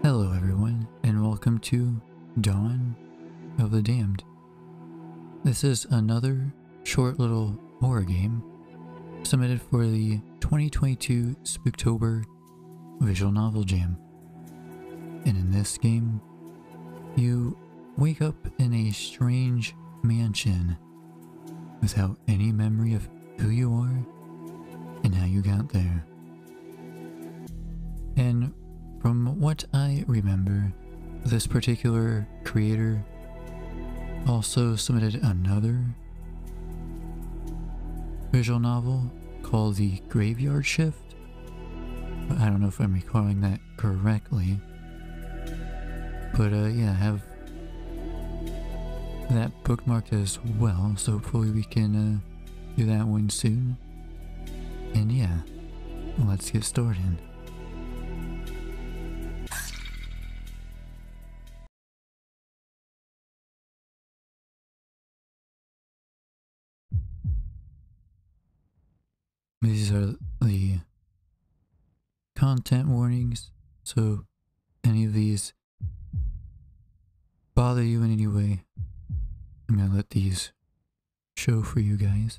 Hello everyone, and welcome to Dawn of the Damned. This is another short little horror game submitted for the 2022 Spooktober Visual Novel Jam. And in this game, you wake up in a strange mansion without any memory of who you are and how you got there. And from what I remember, this particular creator also submitted another visual novel called The Graveyard Shift. But I don't know if I'm recalling that correctly. But yeah, I have that bookmarked as well, so hopefully we can do that one soon. And yeah, let's get started. These are the content warnings, so any of these bother you in any way, I'm gonna let these show for you guys.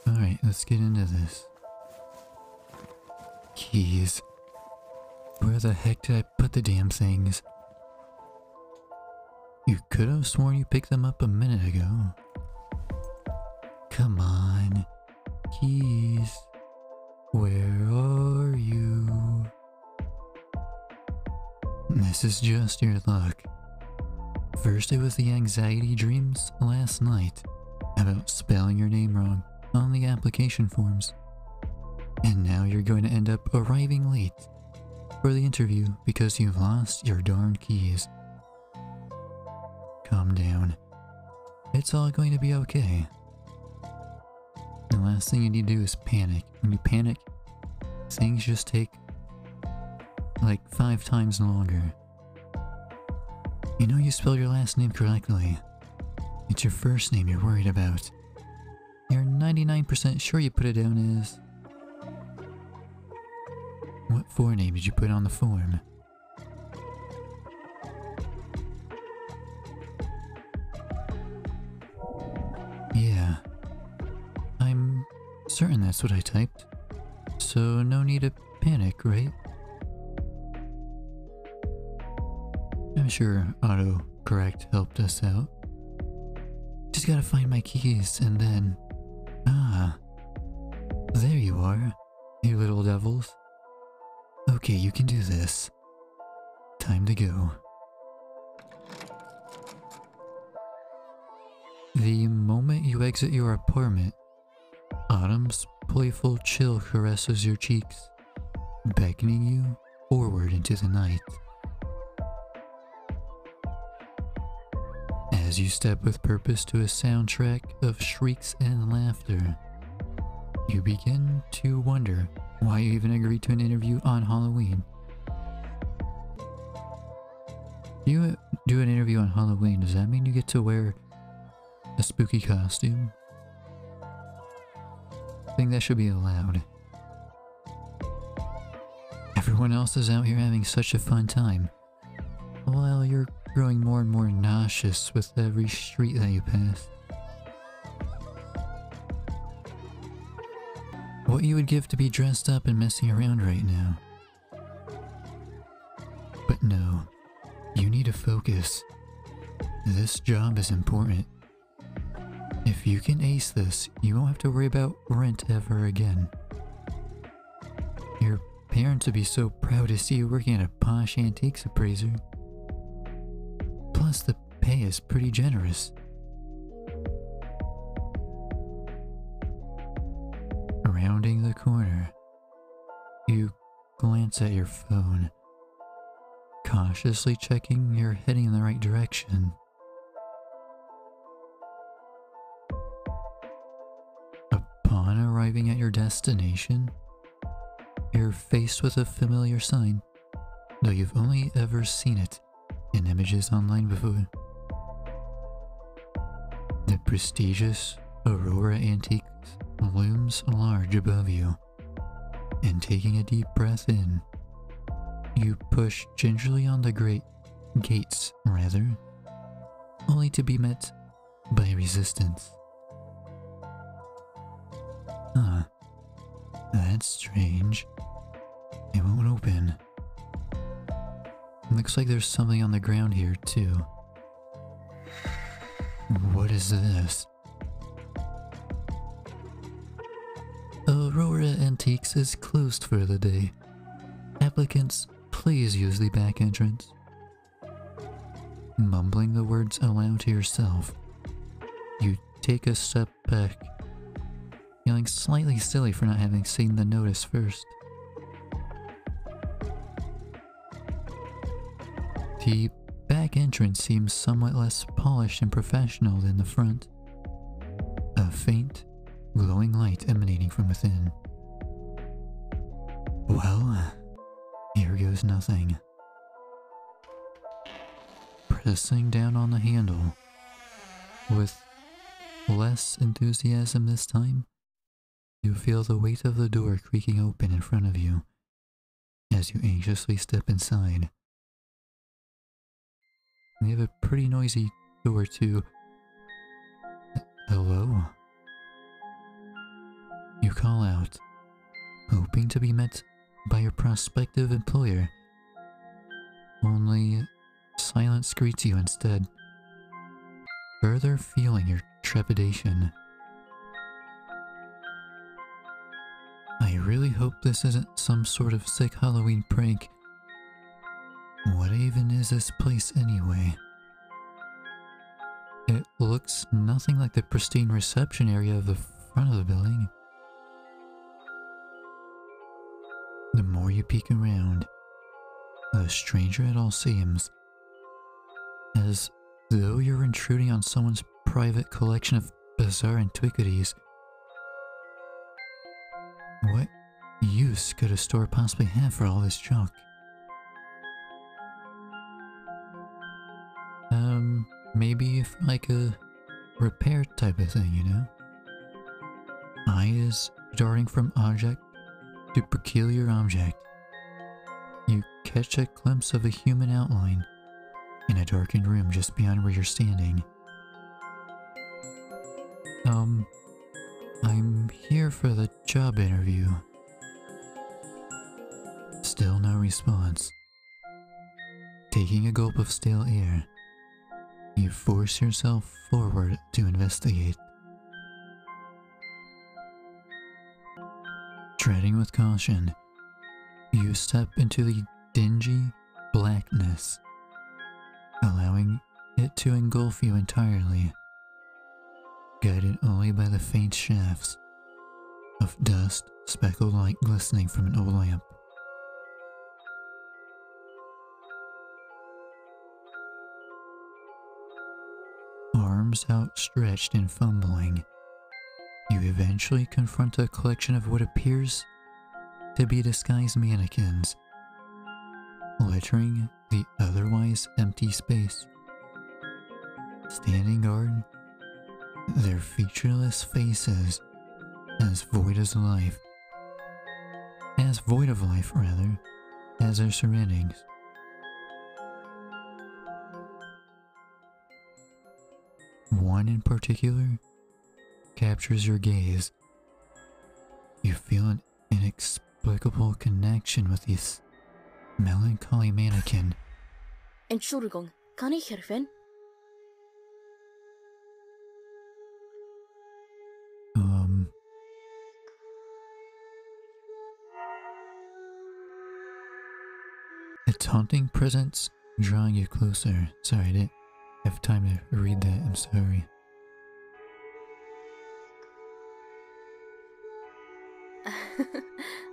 Alright, let's get into this. Keys. Where the heck did I put the damn things? You could have sworn you picked them up a minute ago. Come on. Keys. Where are you? This is just your luck. First it was the anxiety dreams last night about spelling your name wrong on the application forms. And now you're going to end up arriving late for the interview because you've lost your darn keys. Calm down. It's all going to be okay. The last thing you need to do is panic. When you panic, things just take like 5 times longer. You know you spelled your last name correctly. It's your first name you're worried about. You're 99% sure you put it down as... What forename did you put on the form? Yeah. I'm certain that's what I typed. So no need to panic, right? I'm sure autocorrect helped us out. Just gotta find my keys and then... Ah, there you are, you little devils. Okay, you can do this. Time to go. The moment you exit your apartment, Autumn's playful chill caresses your cheeks, beckoning you forward into the night. As you step with purpose to a soundtrack of shrieks and laughter, you begin to wonder why you even agreed to an interview on Halloween. You do an interview on Halloween, does that mean you get to wear a spooky costume? I think that should be allowed. Everyone else is out here having such a fun time, while you're growing more and more nauseous with every street that you pass. What you would give to be dressed up and messing around right now. But no, you need to focus. This job is important. If you can ace this, you won't have to worry about rent ever again. Your parents would be so proud to see you working at a posh antiques appraiser. Plus, the pay is pretty generous. Rounding the corner, you glance at your phone. cautiously checking you're heading in the right direction. Upon arriving at your destination, you're faced with a familiar sign, though you've only ever seen it in images online before. The prestigious Aurora Antiques looms large above you, and taking a deep breath in, you push gingerly on the gates, only to be met by resistance. Huh, that's strange. It won't open. Looks like there's something on the ground here too. What is this? Aurora Antiques is closed for the day. Applicants, please use the back entrance. Mumbling the words aloud to yourself, you take a step back, feeling slightly silly for not having seen the notice first. The back entrance seems somewhat less polished and professional than the front. A faint, glowing light emanating from within. Well, here goes nothing. Pressing down on the handle, with less enthusiasm this time, you feel the weight of the door creaking open in front of you as you anxiously step inside. They have a pretty noisy door too. Hello? You call out, hoping to be met by your prospective employer. Only silence greets you instead, further fueling your trepidation. I really hope this isn't some sort of sick Halloween prank. What even is this place anyway? It looks nothing like the pristine reception area of the front of the building. The more you peek around, the stranger it all seems, as though you're intruding on someone's private collection of bizarre antiquities. What use could a store possibly have for all this junk? Maybe for like a repair type of thing, you know? Eyes darting from object to peculiar object. You catch a glimpse of a human outline in a darkened room just beyond where you're standing. I'm here for the job interview. Still no response. Taking a gulp of stale air, you force yourself forward to investigate. Treading with caution, you step into the dingy blackness, allowing it to engulf you entirely, guided only by the faint shafts of dust speckled light glistening from an old lamp. Arms outstretched and fumbling, you eventually confront a collection of what appears to be disguised mannequins, littering the otherwise empty space. Standing guard, their featureless faces as void of life as their surroundings. One in particular captures your gaze. You feel an inexplicable connection with this melancholy mannequin. Entschuldigung, kann ich helfen? A taunting presence drawing you closer. Sorry, I didn't have time to read that, I'm sorry.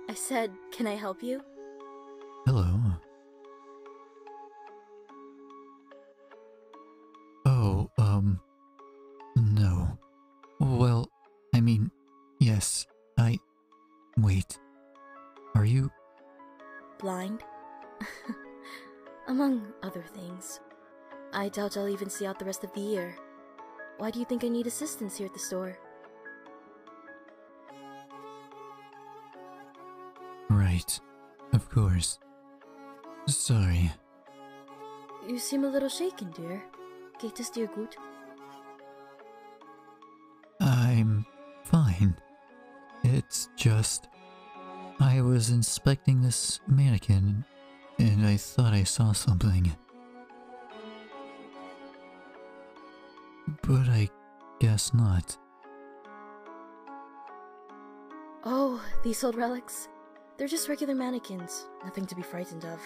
I said, can I help you? Hello. blind. Among other things. I doubt I'll even see out the rest of the year. Why do you think I need assistance here at the store? Right. Of course. Sorry. You seem a little shaken, dear. Geht es dir gut? I'm fine. It's just... I was inspecting this mannequin, and I thought I saw something. But I guess not. Oh, these old relics. They're just regular mannequins, nothing to be frightened of.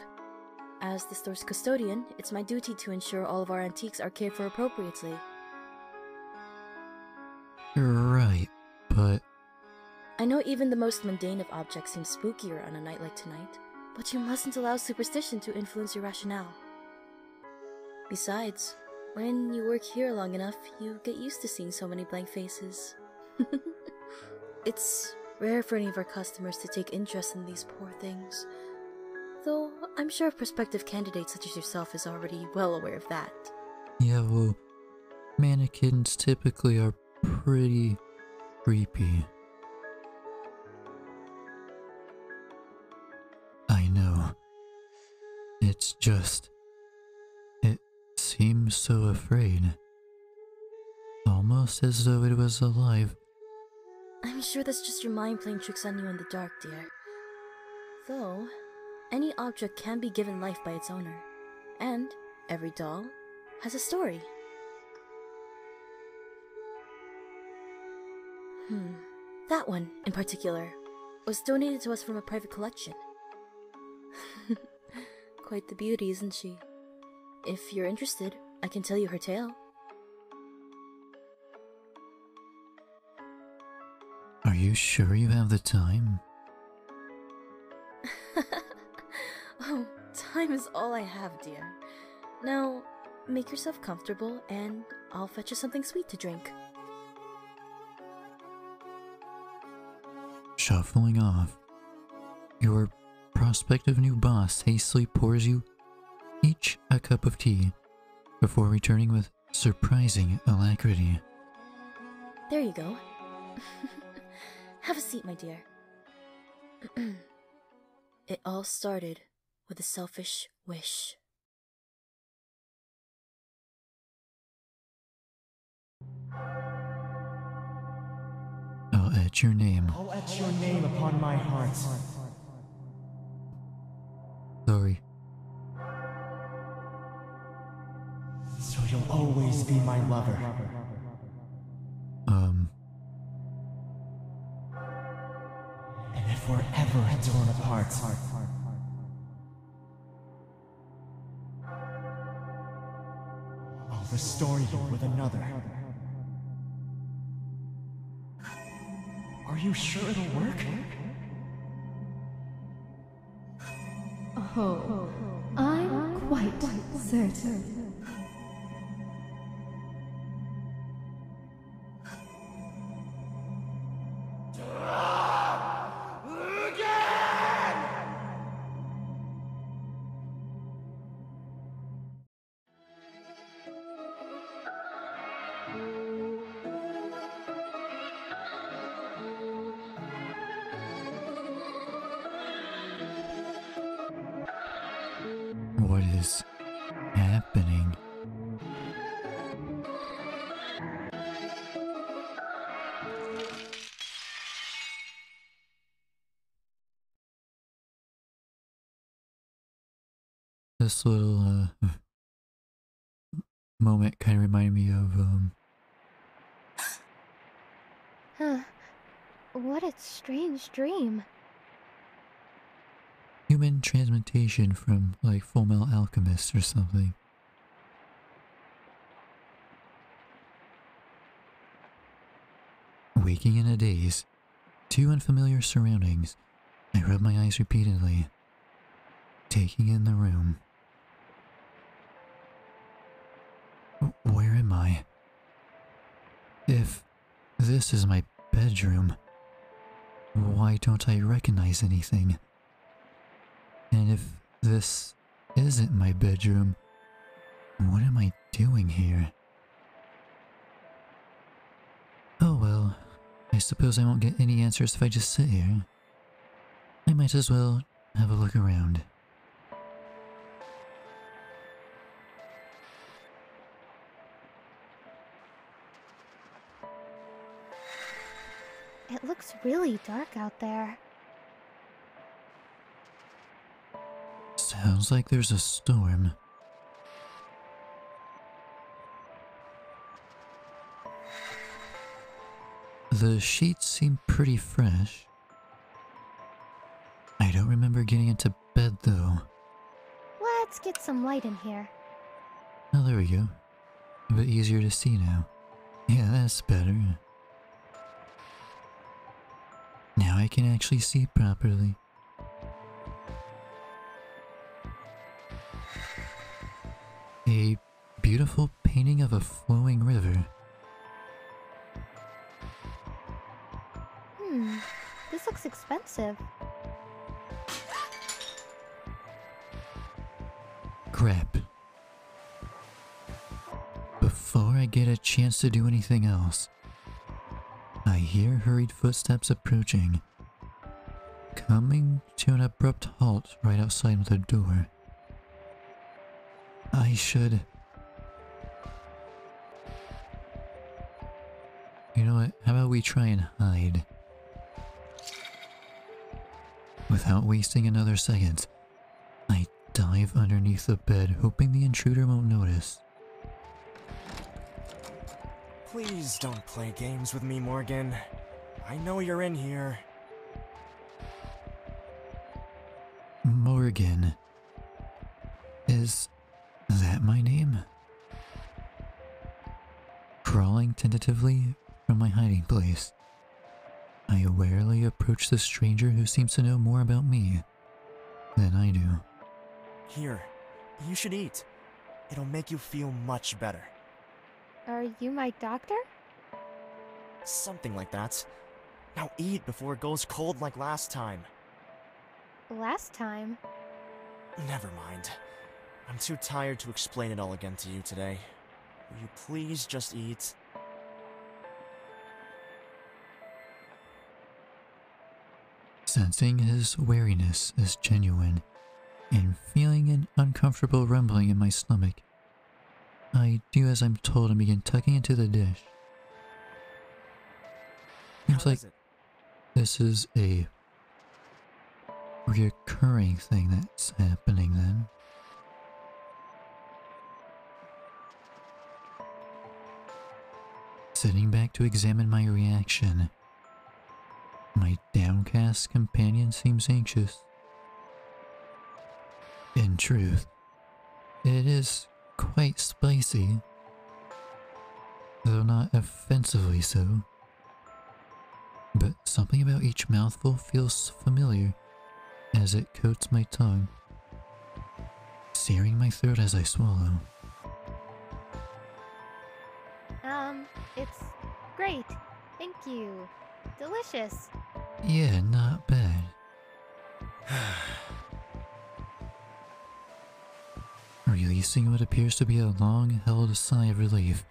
As the store's custodian, it's my duty to ensure all of our antiques are cared for appropriately. Right, but... I know even the most mundane of objects seem spookier on a night like tonight, but you mustn't allow superstition to influence your rationale. Besides, when you work here long enough, you get used to seeing so many blank faces. It's rare for any of our customers to take interest in these poor things, though I'm sure a prospective candidate such as yourself is already well aware of that. Yeah, well, mannequins typically are pretty creepy. I know. It's just... it seems so afraid. Almost as though it was alive. I'm sure that's just your mind playing tricks on you in the dark, dear. Though, any object can be given life by its owner, and every doll has a story. That one, in particular, was donated to us from a private collection. Quite the beauty, isn't she? If you're interested, I can tell you her tale. Are you sure you have the time? Oh, time is all I have, dear. Now, make yourself comfortable, and I'll fetch you something sweet to drink. Shuffling off, your prospective new boss hastily pours you each a cup of tea before returning with surprising alacrity. There you go. Have a seat, my dear. It all started with a selfish wish. I'll etch your name. I'll etch your name upon my heart. Sorry. So you'll always be my lover. And if we're ever torn apart, I'll restore you with another. Are you sure it'll work? Oh, I'm quite certain. What is happening? This little moment kind of reminded me of Huh. What a strange dream. human transmutation from like Full Metal Alchemist or something. Waking in a daze, two unfamiliar surroundings, I rub my eyes repeatedly, taking in the room. Where am I? If this is my bedroom, why don't I recognize anything? And if this isn't my bedroom, what am I doing here? Oh well, I suppose I won't get any answers if I just sit here. I might as well have a look around. It looks really dark out there. Sounds like there's a storm. The sheets seem pretty fresh. I don't remember getting into bed though. Let's get some light in here. Oh, there we go. A bit easier to see now. Yeah, that's better. Now I can actually see properly. A beautiful painting of a flowing river. This looks expensive. Crap. Before I get a chance to do anything else, I hear hurried footsteps approaching, coming to an abrupt halt right outside the door. I should... You know what? How about we try and hide? Without wasting another second, I dive underneath the bed, hoping the intruder won't notice. Please don't play games with me, Morgan. I know you're in here. Morgan. Is that my name? Crawling tentatively from my hiding place, I warily approach the stranger who seems to know more about me than I do. Here, you should eat. It'll make you feel much better. Are you my doctor? Something like that. Now eat before it goes cold like last time. Last time? Never mind. I'm too tired to explain it all again to you today. Will you please just eat? Sensing his wariness is genuine, and feeling an uncomfortable rumbling in my stomach, I do as I'm told and begin tucking into the dish. Seems How like is it? this is a recurring thing that's happening then. Sitting back to examine my reaction, my downcast companion seems anxious. In truth, it is quite spicy, though not offensively so. But something about each mouthful feels familiar as it coats my tongue, searing my throat as I swallow. It's great. Thank you. Delicious. Yeah, not bad. Releasing what appears to be a long-held sigh of relief,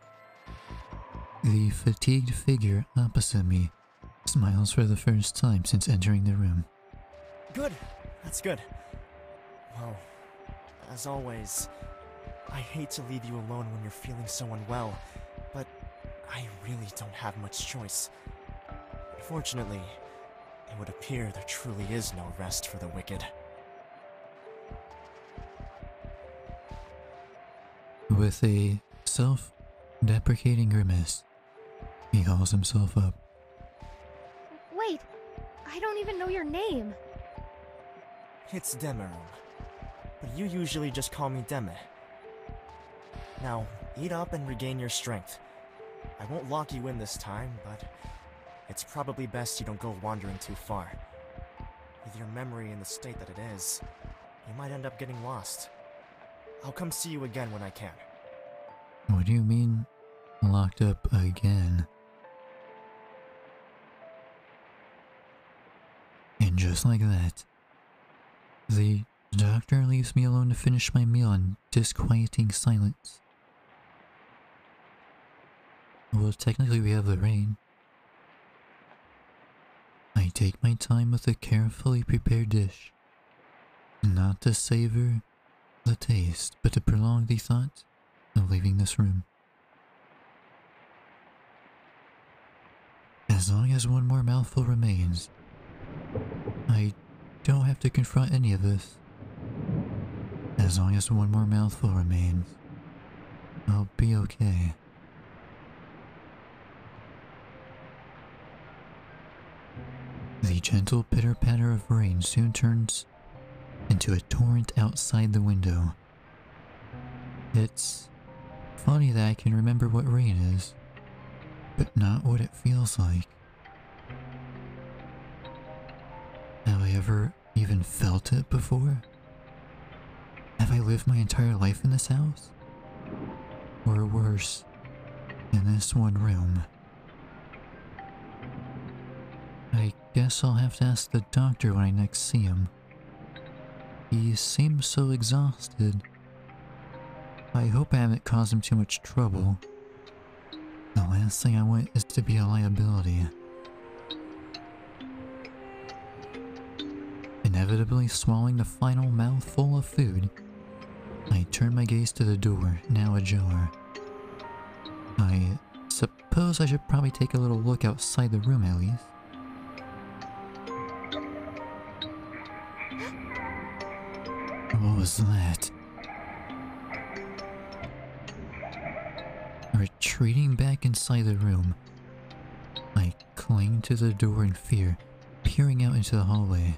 the fatigued figure opposite me smiles for the first time since entering the room. Good. That's good. Well, as always, I hate to leave you alone when you're feeling so unwell, but I really don't have much choice. Unfortunately, it would appear there truly is no rest for the wicked. With a self-deprecating grimace, he hauls himself up. Wait, I don't even know your name. It's Demerum, but you usually just call me Deme. Now, eat up and regain your strength. I won't lock you in this time, but it's probably best you don't go wandering too far. With your memory in the state that it is, you might end up getting lost. I'll come see you again when I can. What do you mean, locked up again? And just like that, the The doctor leaves me alone to finish my meal in disquieting silence. Well, technically we have the rain. I take my time with a carefully prepared dish, not to savor the taste, but to prolong the thought of leaving this room. As long as one more mouthful remains, I don't have to confront any of this. As long as one more mouthful remains, I'll be okay. The gentle pitter-patter of rain soon turns into a torrent outside the window. It's funny that I can remember what rain is, but not what it feels like. Have I ever even felt it before? Have I lived my entire life in this house? Or worse, in this one room? I guess I'll have to ask the doctor when I next see him. He seems so exhausted. I hope I haven't caused him too much trouble. The last thing I want is to be a liability. Inevitably swallowing the final mouthful of food, I turn my gaze to the door, now ajar. I suppose I should probably take a little look outside the room at least. What was that? Retreating back inside the room, I cling to the door in fear, peering out into the hallway.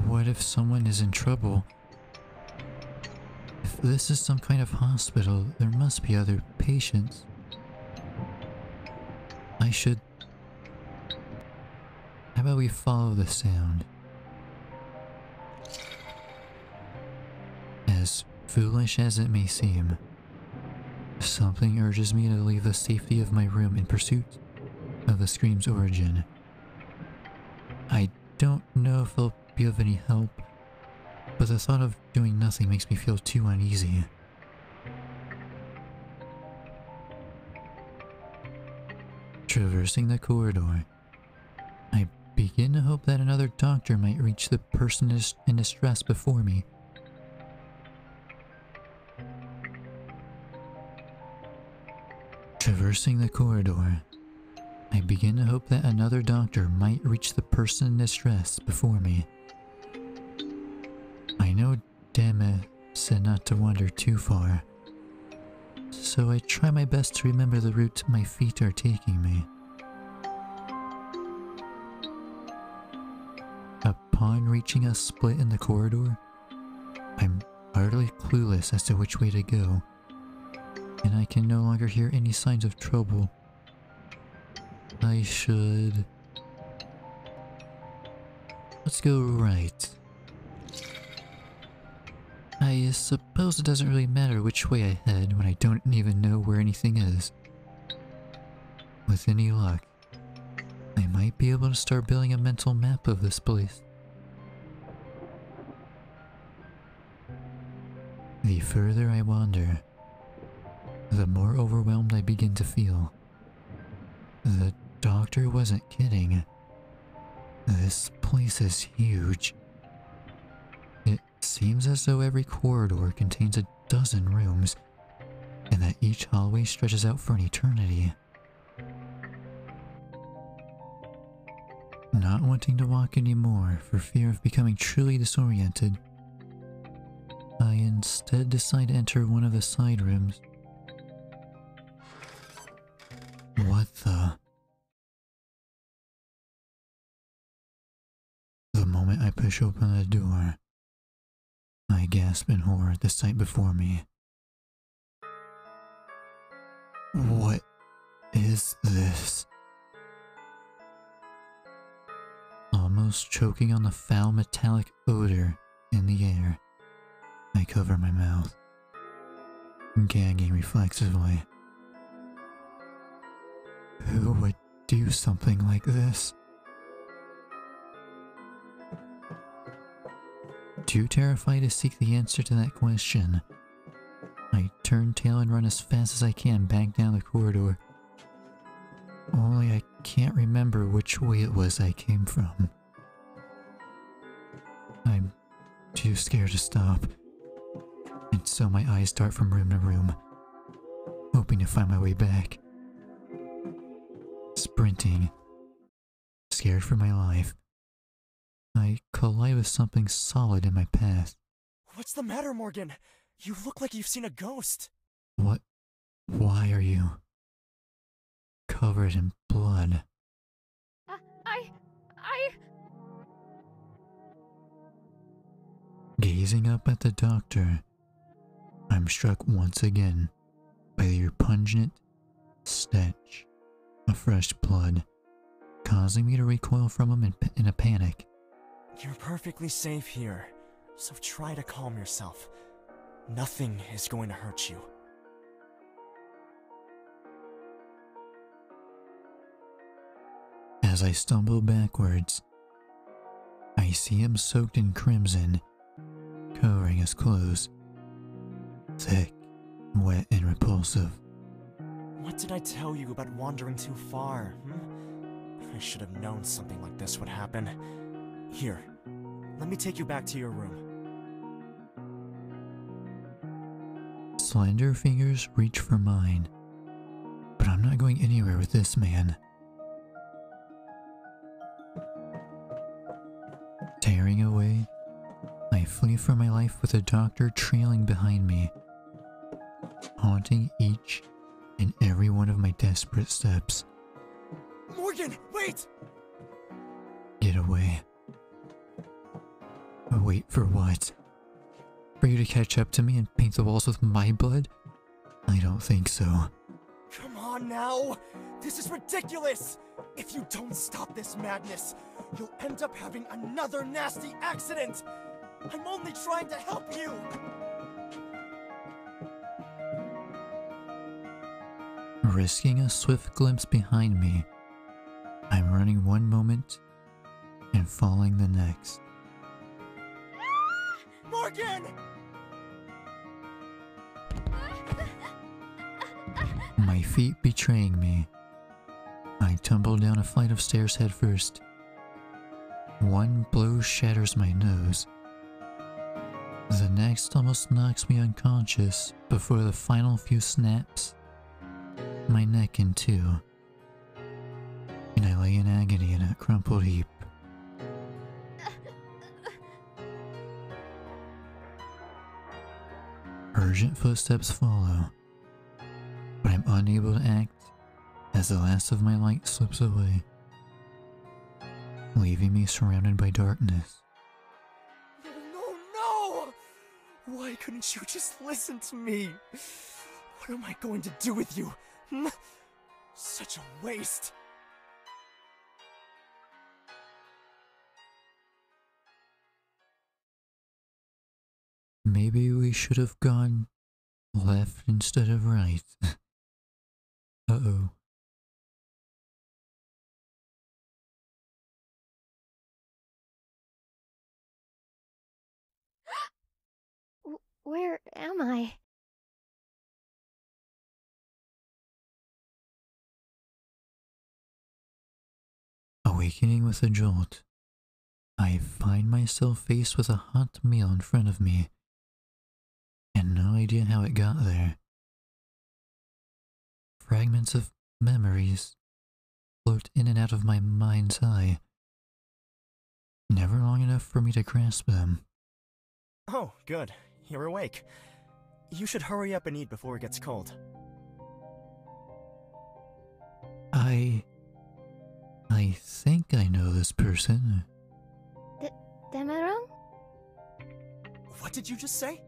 What if someone is in trouble? If this is some kind of hospital, there must be other patients. I should... How about we follow the sound? As foolish as it may seem, something urges me to leave the safety of my room in pursuit of the scream's origin. I don't know if it'll be of any help, but the thought of doing nothing makes me feel too uneasy. Traversing the corridor, I begin to hope that another doctor might reach the person in distress before me. Traversing the corridor, I begin to hope that another doctor might reach the person in distress before me. I know Demme said not to wander too far, so I try my best to remember the route my feet are taking me. Upon reaching a split in the corridor, I'm utterly clueless as to which way to go, and I can no longer hear any signs of trouble. I should... Let's go right. I suppose it doesn't really matter which way I head when I don't even know where anything is. With any luck, I might be able to start building a mental map of this place. The further I wander, the more overwhelmed I begin to feel. The doctor wasn't kidding. This place is huge. It seems as though every corridor contains a dozen rooms, and that each hallway stretches out for an eternity. Not wanting to walk anymore for fear of becoming truly disoriented, I instead decide to enter one of the side rooms. What the... The moment I push open the door, I gasp in horror at the sight before me. What is this? Almost choking on the foul metallic odor in the air, I cover my mouth, gagging reflexively. Who would do something like this? Too terrified to seek the answer to that question, I turn tail and run as fast as I can back down the corridor. Only I can't remember which way it was I came from. I'm too scared to stop, and so my eyes dart from room to room, hoping to find my way back. Sprinting, scared for my life, I collide with something solid in my path. What's the matter, Morgan? You look like you've seen a ghost. What? Why are you covered in blood? I... Gazing up at the doctor, I'm struck once again by the repugnant stench of fresh blood, causing me to recoil from him in a panic. You're perfectly safe here, so try to calm yourself. Nothing is going to hurt you. As I stumble backwards, I see him soaked in crimson, covering his clothes. Thick, wet, and repulsive. What did I tell you about wandering too far, I should have known something like this would happen. Here, let me take you back to your room. Slender fingers reach for mine, but I'm not going anywhere with this man. Tearing away, I flee for my life with the doctor trailing behind me, haunting each and every one of my desperate steps. Morgan, wait! Get away. Wait for what? For you to catch up to me and paint the walls with my blood? I don't think so. Come on now! This is ridiculous! If you don't stop this madness, you'll end up having another nasty accident! I'm only trying to help you! Risking a swift glimpse behind me, I'm running one moment and falling the next. Morgan! My feet betraying me, I tumble down a flight of stairs headfirst. One blow shatters my nose. The next almost knocks me unconscious before the final few snaps my neck in two, and I lay in agony in a crumpled heap. Urgent footsteps follow, but I'm unable to act as the last of my light slips away, leaving me surrounded by darkness. No! Why couldn't you just listen to me? What am I going to do with you? Such a waste. Maybe we should have gone left instead of right. Uh-oh. Where am I? Awakening with a jolt, I find myself faced with a hot meal in front of me, and no idea how it got there. Fragments of memories float in and out of my mind's eye, never long enough for me to grasp them. Oh, good. You're awake. You should hurry up and eat before it gets cold. I think I know this person. Demerung? What did you just say?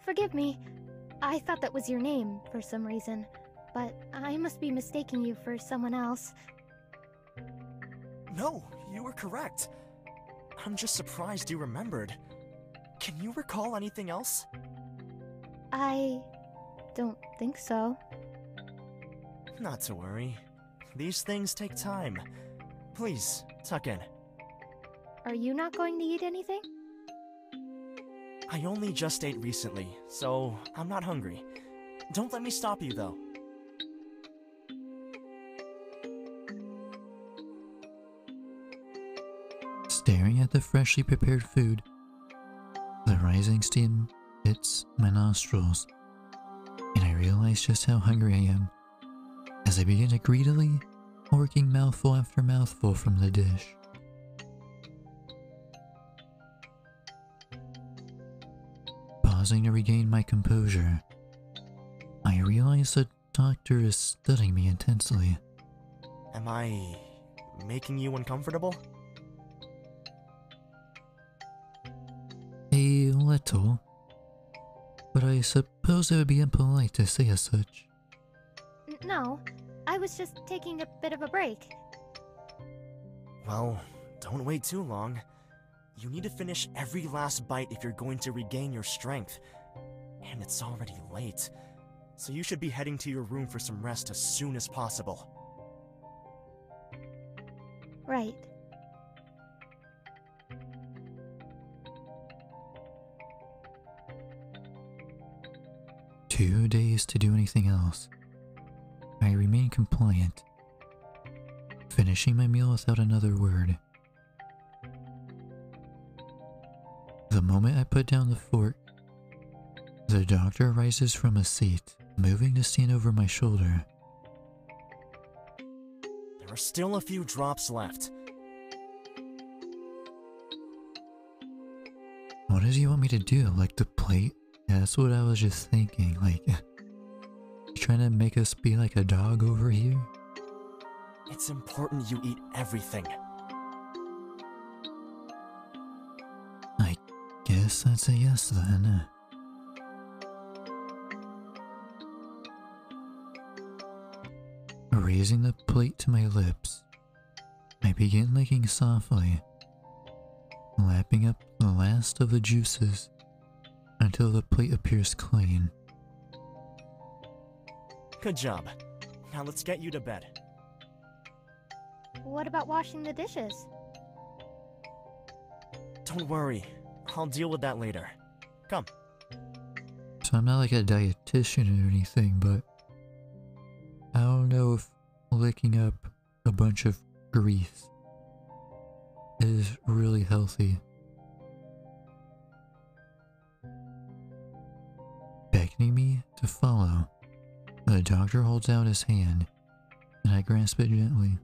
Forgive me. I thought that was your name for some reason, but I must be mistaking you for someone else. No, you were correct. I'm just surprised you remembered. Can you recall anything else? I don't think so. Not to worry. These things take time. Please, tuck in. Are you not going to eat anything? I only just ate recently, so I'm not hungry. Don't let me stop you, though. Staring at the freshly prepared food, the rising steam hits my nostrils, and I realize just how hungry I am as I begin to greedily working mouthful after mouthful from the dish. Pausing to regain my composure, I realize the doctor is studying me intensely. Am I making you uncomfortable? A little, but I suppose it would be impolite to say as such. No, I was just taking a bit of a break. Well, don't wait too long. You need to finish every last bite if you're going to regain your strength. And it's already late, so you should be heading to your room for some rest as soon as possible. Right. Too dazed to do anything else, I remain compliant, finishing my meal without another word. The moment I put down the fork, the doctor rises from his seat, moving to stand over my shoulder. There are still a few drops left. What does he want me to do? Like the plate? Yeah, that's what I was just thinking. Like, trying to make us be like a dog over here? It's important you eat everything. I guess that's a yes then. Raising the plate to my lips, I begin licking softly, lapping up the last of the juices until the plate appears clean. Good job. Now let's get you to bed. What about washing the dishes? Don't worry. I'll deal with that later. Come. So I'm not like a dietitian or anything, but I don't know if licking up a bunch of grease is really healthy. Beckoning me to follow, the doctor holds out his hand, and I grasp it gently.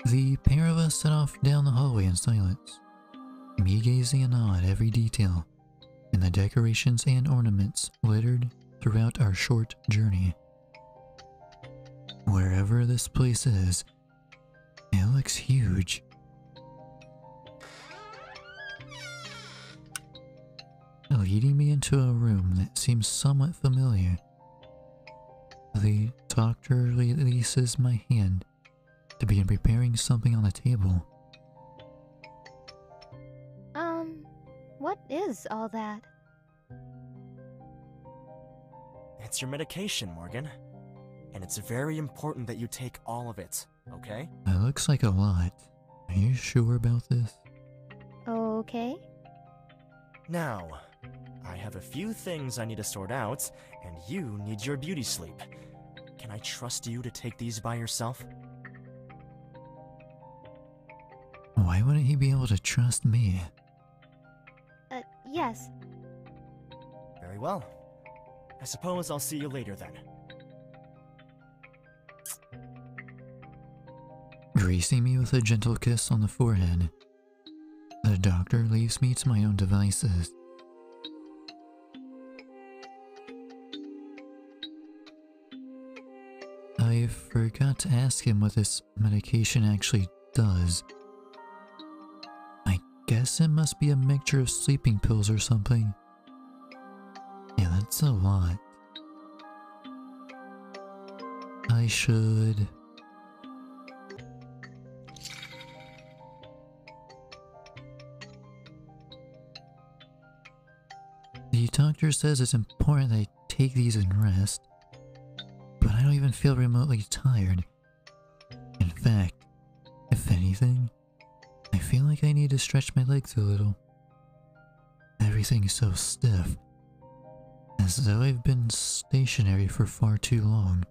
The pair of us set off down the hallway in silence, me gazing in awe at every detail and the decorations and ornaments littered throughout our short journey. Wherever this place is, it looks huge. Leading me into a room that seems somewhat familiar, the doctor releases my hand to begin preparing something on the table. What is all that? It's your medication, Morgan. And it's very important that you take all of it, okay? It looks like a lot. Are you sure about this? Okay. Now, I have a few things I need to sort out, and you need your beauty sleep. Can I trust you to take these by yourself? Why wouldn't he be able to trust me? Yes. Very well. I suppose I'll see you later then. Gracing me with a gentle kiss on the forehead, the doctor leaves me to my own devices. I forgot to ask him what this medication actually does. I guess it must be a mixture of sleeping pills or something. Yeah, that's a lot. I should... The doctor says it's important that I take these and rest, but I don't even feel remotely tired. In fact, if anything, feel like I need to stretch my legs a little. Everything is so stiff, as though I've been stationary for far too long.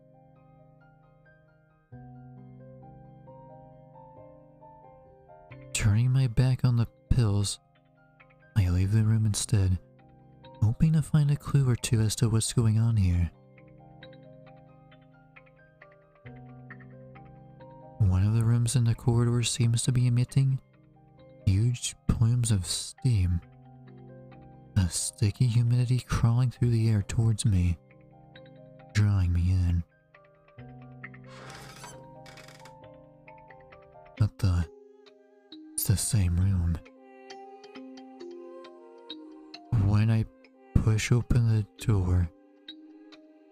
Turning my back on the pills, I leave the room instead, hoping to find a clue or two as to what's going on here. One of the rooms in the corridor seems to be emitting huge plumes of steam, a sticky humidity crawling through the air towards me, drawing me in. But it's the same room. When I push open the door,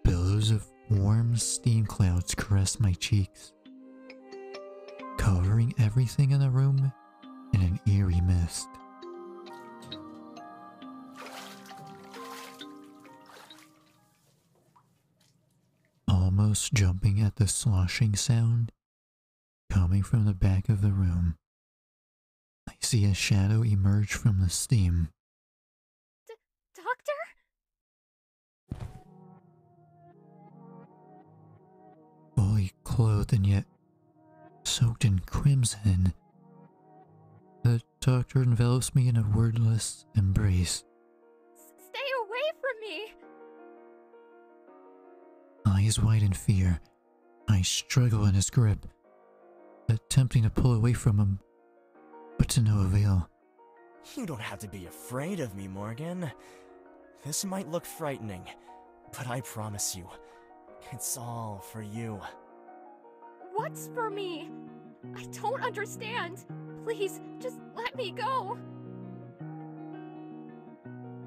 billows of warm steam clouds caress my cheeks, covering everything in the room in an eerie mist. Almost jumping at the sloshing sound coming from the back of the room, I see a shadow emerge from the steam. Doctor? Fully clothed and yet soaked in crimson, the doctor envelops me in a wordless embrace. Stay away from me! Eyes wide in fear, I struggle in his grip, attempting to pull away from him, but to no avail. You don't have to be afraid of me, Morgan. This might look frightening, but I promise you, it's all for you. What's for me? I don't understand. Please, just let me go.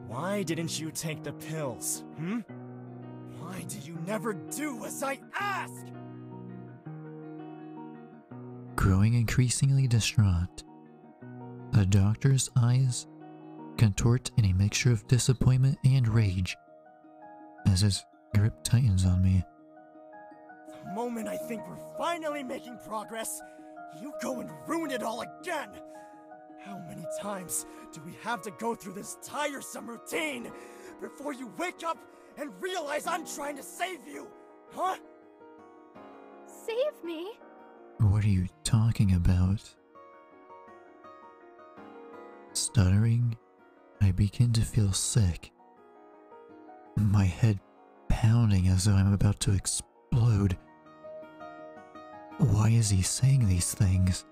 Why didn't you take the pills, Why did you never do as I ask? Growing increasingly distraught, the doctor's eyes contort in a mixture of disappointment and rage as his grip tightens on me. The moment I think we're finally making progress, you go and ruin it all again! How many times do we have to go through this tiresome routine before you wake up and realize I'm trying to save you, huh? Save me? What are you talking about? Stuttering, I begin to feel sick, my head pounding as though I'm about to explode. Why is he saying these things?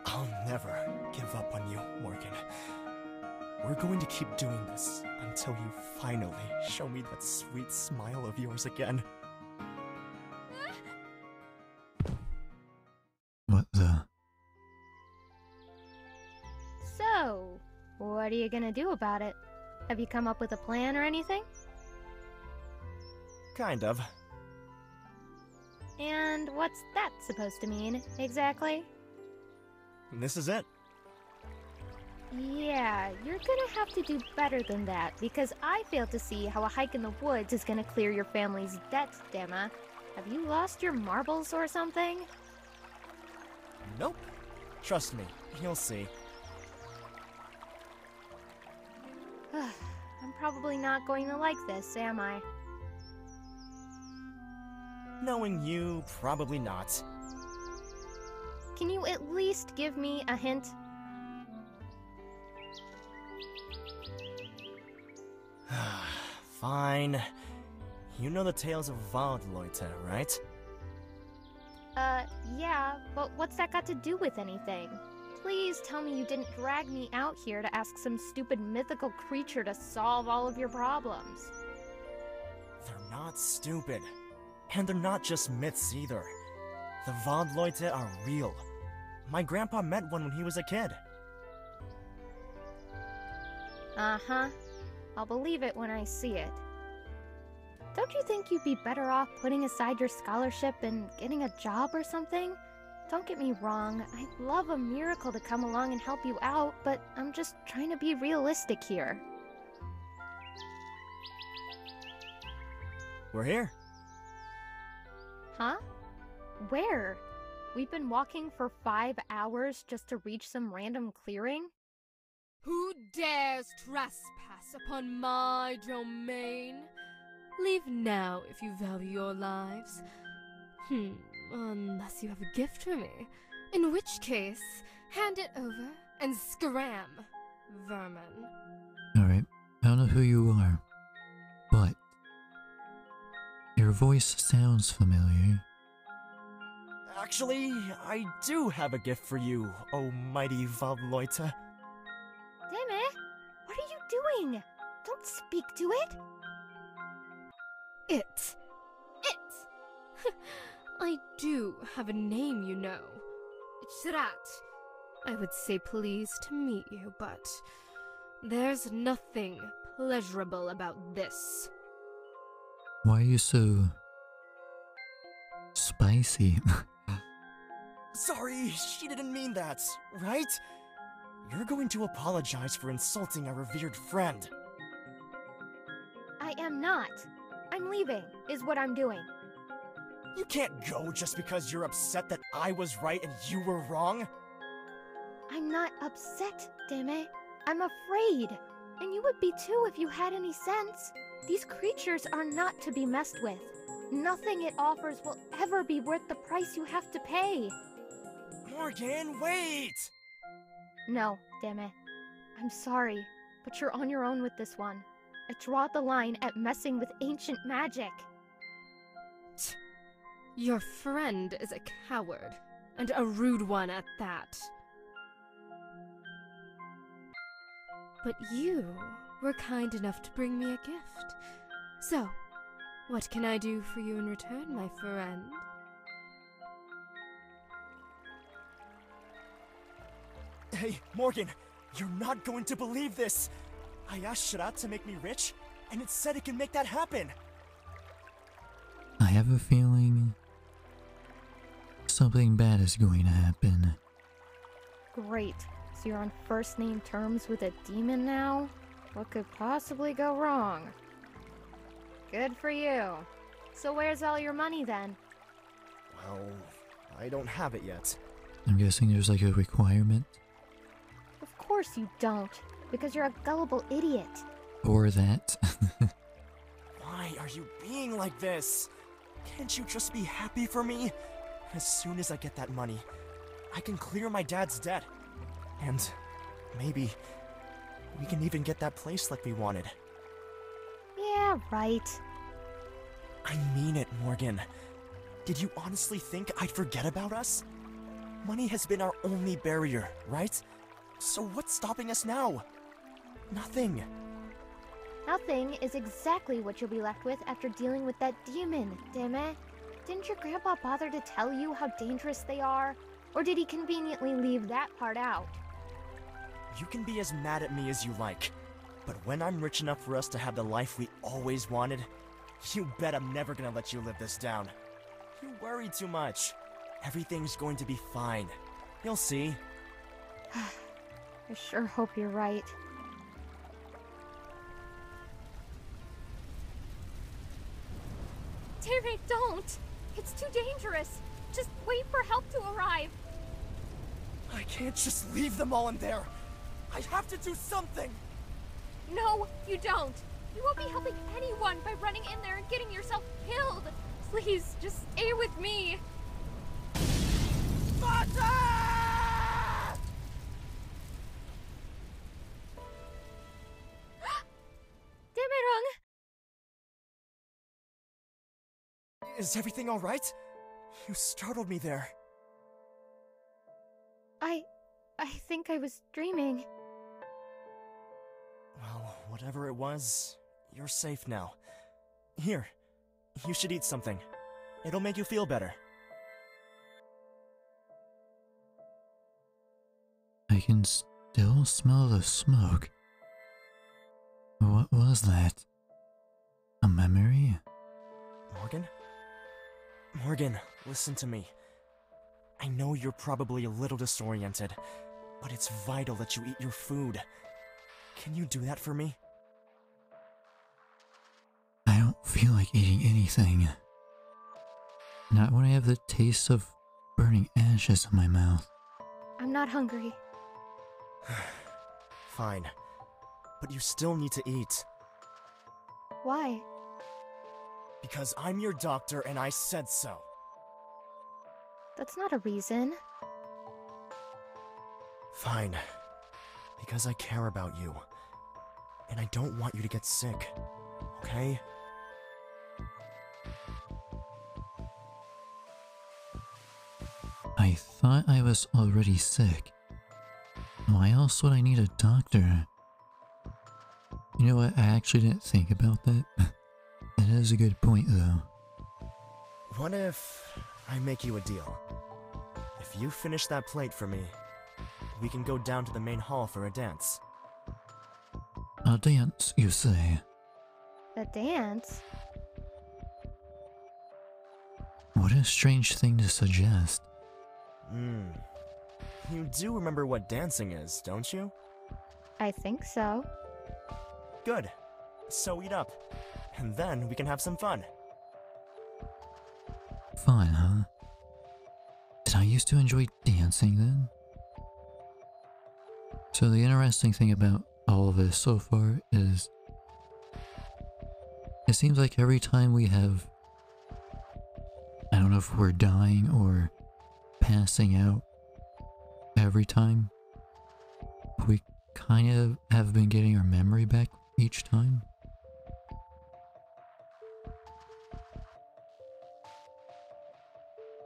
I'll never give up on you, Morgan. We're going to keep doing this until you finally show me that sweet smile of yours again. What the? So, what are you gonna do about it? Have you come up with a plan or anything? Kind of. And what's that supposed to mean, exactly? This is it. Yeah, you're gonna have to do better than that, because I fail to see how a hike in the woods is gonna clear your family's debts, Demma. Have you lost your marbles or something? Nope. Trust me, you'll see. I'm probably not going to like this, am I? Knowing you, probably not. Can you at least give me a hint? Fine. You know the tales of Waldleute, right? Yeah, but what's that got to do with anything? Please tell me you didn't drag me out here to ask some stupid mythical creature to solve all of your problems. They're not stupid. And they're not just myths either. The Waldleute are real. My grandpa met one when he was a kid. Uh-huh. I'll believe it when I see it. Don't you think you'd be better off putting aside your scholarship and getting a job or something? Don't get me wrong, I'd love a miracle to come along and help you out, but I'm just trying to be realistic here. We're here. Huh? Where? We've been walking for 5 hours just to reach some random clearing? Who dares trespass upon my domain? Leave now if you value your lives. Unless you have a gift for me. In which case, hand it over and scram, vermin. Alright, I don't know who you are, but your voice sounds familiar. Actually, I do have a gift for you, oh mighty Valloita. Damn it! What are you doing? Don't speak to it! It! I do have a name, you know. Shrat. I would say pleased to meet you, but there's nothing pleasurable about this. Why are you so spicy? Sorry, she didn't mean that, right? You're going to apologize for insulting our revered friend. I am not. I'm leaving, is what I'm doing. You can't go just because you're upset that I was right and you were wrong. I'm not upset, damn it. I'm afraid. And you would be too if you had any sense. These creatures are not to be messed with. Nothing it offers will ever be worth the price you have to pay. Morgan, wait! No, damn it. I'm sorry, but you're on your own with this one. I draw the line at messing with ancient magic. Your friend is a coward, and a rude one at that. But you were kind enough to bring me a gift. So, what can I do for you in return, my friend? Hey, Morgan, you're not going to believe this! I asked Shrat to make me rich, and it said it can make that happen! I have a feeling something bad is going to happen. Great. So you're on first name terms with a demon now? What could possibly go wrong? Good for you. So where's all your money then? Well, I don't have it yet. I'm guessing there's like a requirement. Of course you don't, because you're a gullible idiot. Or that. Why are you being like this? Can't you just be happy for me? As soon as I get that money, I can clear my dad's debt. And maybe we can even get that place like we wanted. Yeah, right. I mean it, Morgan. Did you honestly think I'd forget about us? Money has been our only barrier, right? So what's stopping us now? Nothing. Nothing is exactly what you'll be left with after dealing with that demon, damn it. Didn't your grandpa bother to tell you how dangerous they are? Or did he conveniently leave that part out? You can be as mad at me as you like, but when I'm rich enough for us to have the life we always wanted, you bet I'm never gonna let you live this down. You worry too much. Everything's going to be fine. You'll see. I sure hope you're right. Damn it, don't! It's too dangerous! Just wait for help to arrive! I can't just leave them all in there! I have to do something! No, you don't! You won't be helping anyone by running in there and getting yourself killed! Please, just stay with me! Demerung! Is everything alright? You startled me there. I think I was dreaming. Well, whatever it was, you're safe now. Here, you should eat something. It'll make you feel better. I can still smell the smoke. What was that? A memory? Morgan? Morgan, listen to me. I know you're probably a little disoriented, but it's vital that you eat your food. Can you do that for me? I don't feel like eating anything. Not when I have the taste of burning ashes in my mouth. I'm not hungry. Fine. But you still need to eat. Why? Because I'm your doctor and I said so. That's not a reason. Fine. Because I care about you. And I don't want you to get sick. Okay? I thought I was already sick. Why else would I need a doctor? You know what, I actually didn't think about that. That is a good point though. What if I make you a deal? If you finish that plate for me, we can go down to the main hall for a dance. A dance, you say? A dance? What a strange thing to suggest. You do remember what dancing is, don't you? I think so. Good. So eat up. And then we can have some fun. Fun, huh? Did I used to enjoy dancing then? So the interesting thing about all of this so far is it seems like every time we have, I don't know if we're dying or passing out, every time we kind of have been getting our memory back each time.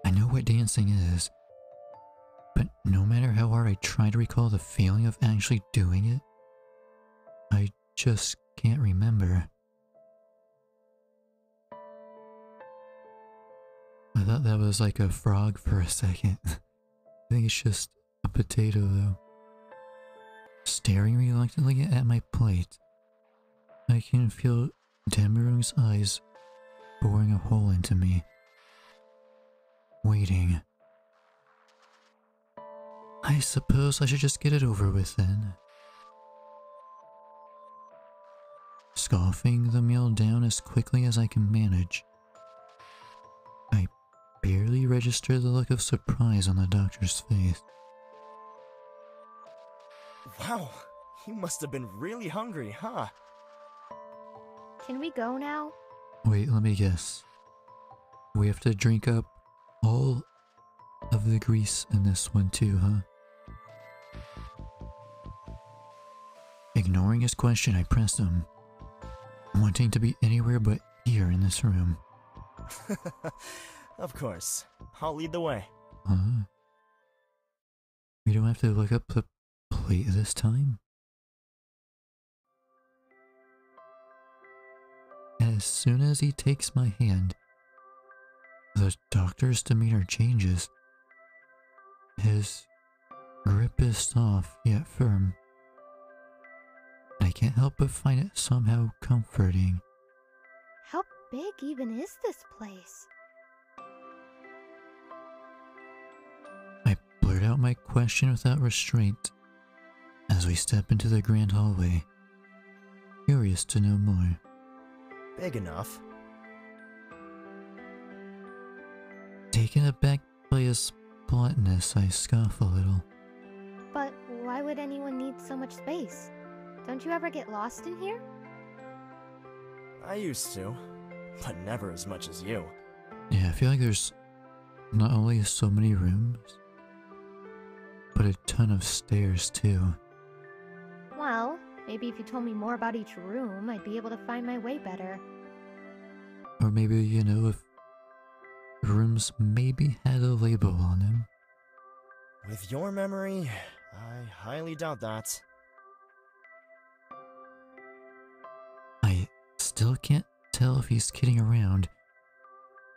I know what dancing is, but no matter how hard I try to recall the feeling of actually doing it, I just can't remember. I thought that was like a frog for a second. I think it's just a potato though. Staring reluctantly at my plate, I can feel Demerung's eyes boring a hole into me. Waiting. I suppose I should just get it over with then. Scoffing the meal down as quickly as I can manage, I barely register the look of surprise on the doctor's face. Wow, you must have been really hungry, huh? Can we go now? Wait, let me guess. We have to drink up all of the grease in this one too, huh? Ignoring his question, I press him, wanting to be anywhere but here in this room. Of course. I'll lead the way. Huh? We don't have to look up the plate this time? As soon as he takes my hand, the doctor's demeanor changes. His grip is soft yet firm. I can't help but find it somehow comforting. How big even is this place? I blurt out my question without restraint as we step into the grand hallway, curious to know more. Big enough. Taken aback by his bluntness, I scoff a little. But why would anyone need so much space? Don't you ever get lost in here? I used to, but never as much as you. Yeah, I feel like there's not only so many rooms, but a ton of stairs too. Well, maybe if you told me more about each room, I'd be able to find my way better. Or maybe, you know, if rooms maybe had a label on them. With your memory, I highly doubt that. I still can't tell if he's kidding around,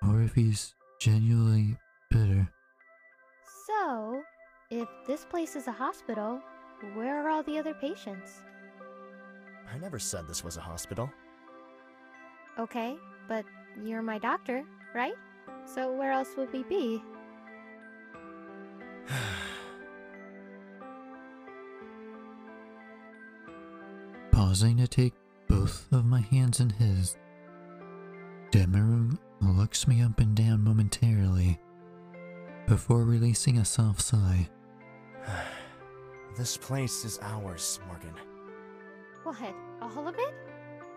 or if he's genuinely bitter. So, if this place is a hospital, where are all the other patients? I never said this was a hospital. Okay, but you're my doctor, right? So where else would we be? Pausing to take both of my hands in his, Demerung looks me up and down momentarily before releasing a soft sigh. This place is ours, Morgan. What? All of it?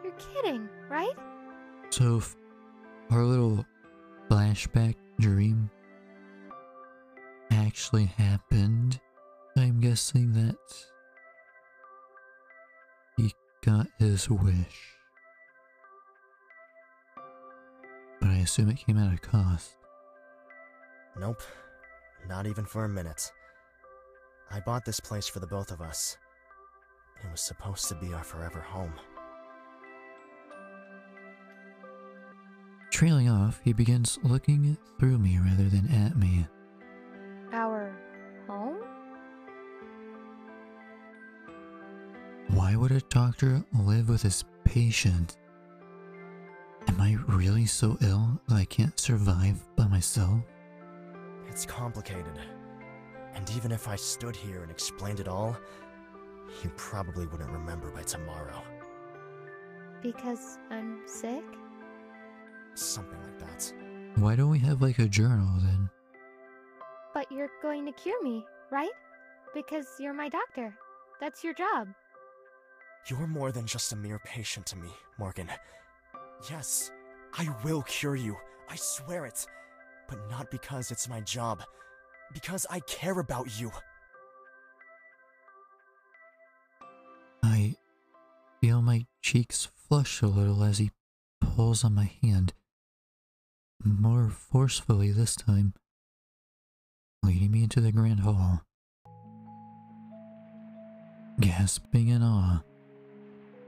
You're kidding, right? So, if our little flashback dream actually happened, I'm guessing that he got his wish. But I assume it came at a cost. Nope. Not even for a minute. I bought this place for the both of us. It was supposed to be our forever home. Trailing off, he begins looking through me rather than at me. Our home? Why would a doctor live with his patient? Am I really so ill that I can't survive by myself? It's complicated. And even if I stood here and explained it all, you probably wouldn't remember by tomorrow. Because I'm sick? Something like that. Why don't we have like a journal then? But you're going to cure me, right? Because you're my doctor. That's your job. You're more than just a mere patient to me, Morgan. Yes, I will cure you. I swear it. But not because it's my job. Because I care about you. I feel my cheeks flush a little as he pulls on my hand, more forcefully this time, leading me into the grand hall. Gasping in awe,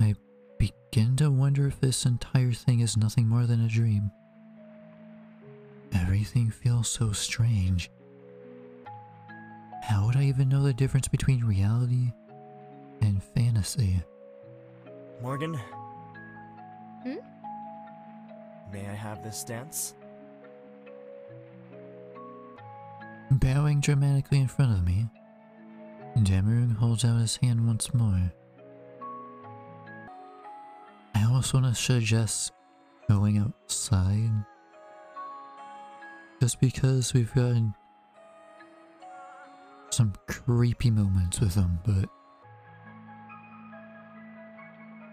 I begin to wonder if this entire thing is nothing more than a dream. Everything feels so strange. How would I even know the difference between reality and fantasy? Morgan? Hmm? May I have this dance? Bowing dramatically in front of me, Damarung holds out his hand once more. I almost want to suggest going outside, just because we've gotten some creepy moments with him, but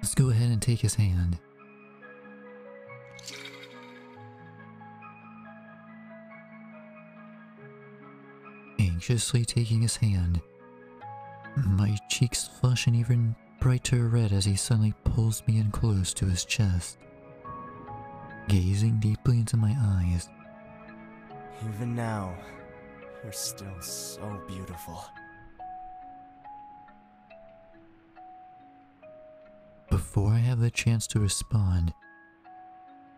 let's go ahead and take his hand. Anxiously taking his hand, my cheeks flush an even brighter red as he suddenly pulls me in close to his chest, gazing deeply into my eyes. Even now, you're still so beautiful. Before I have the chance to respond,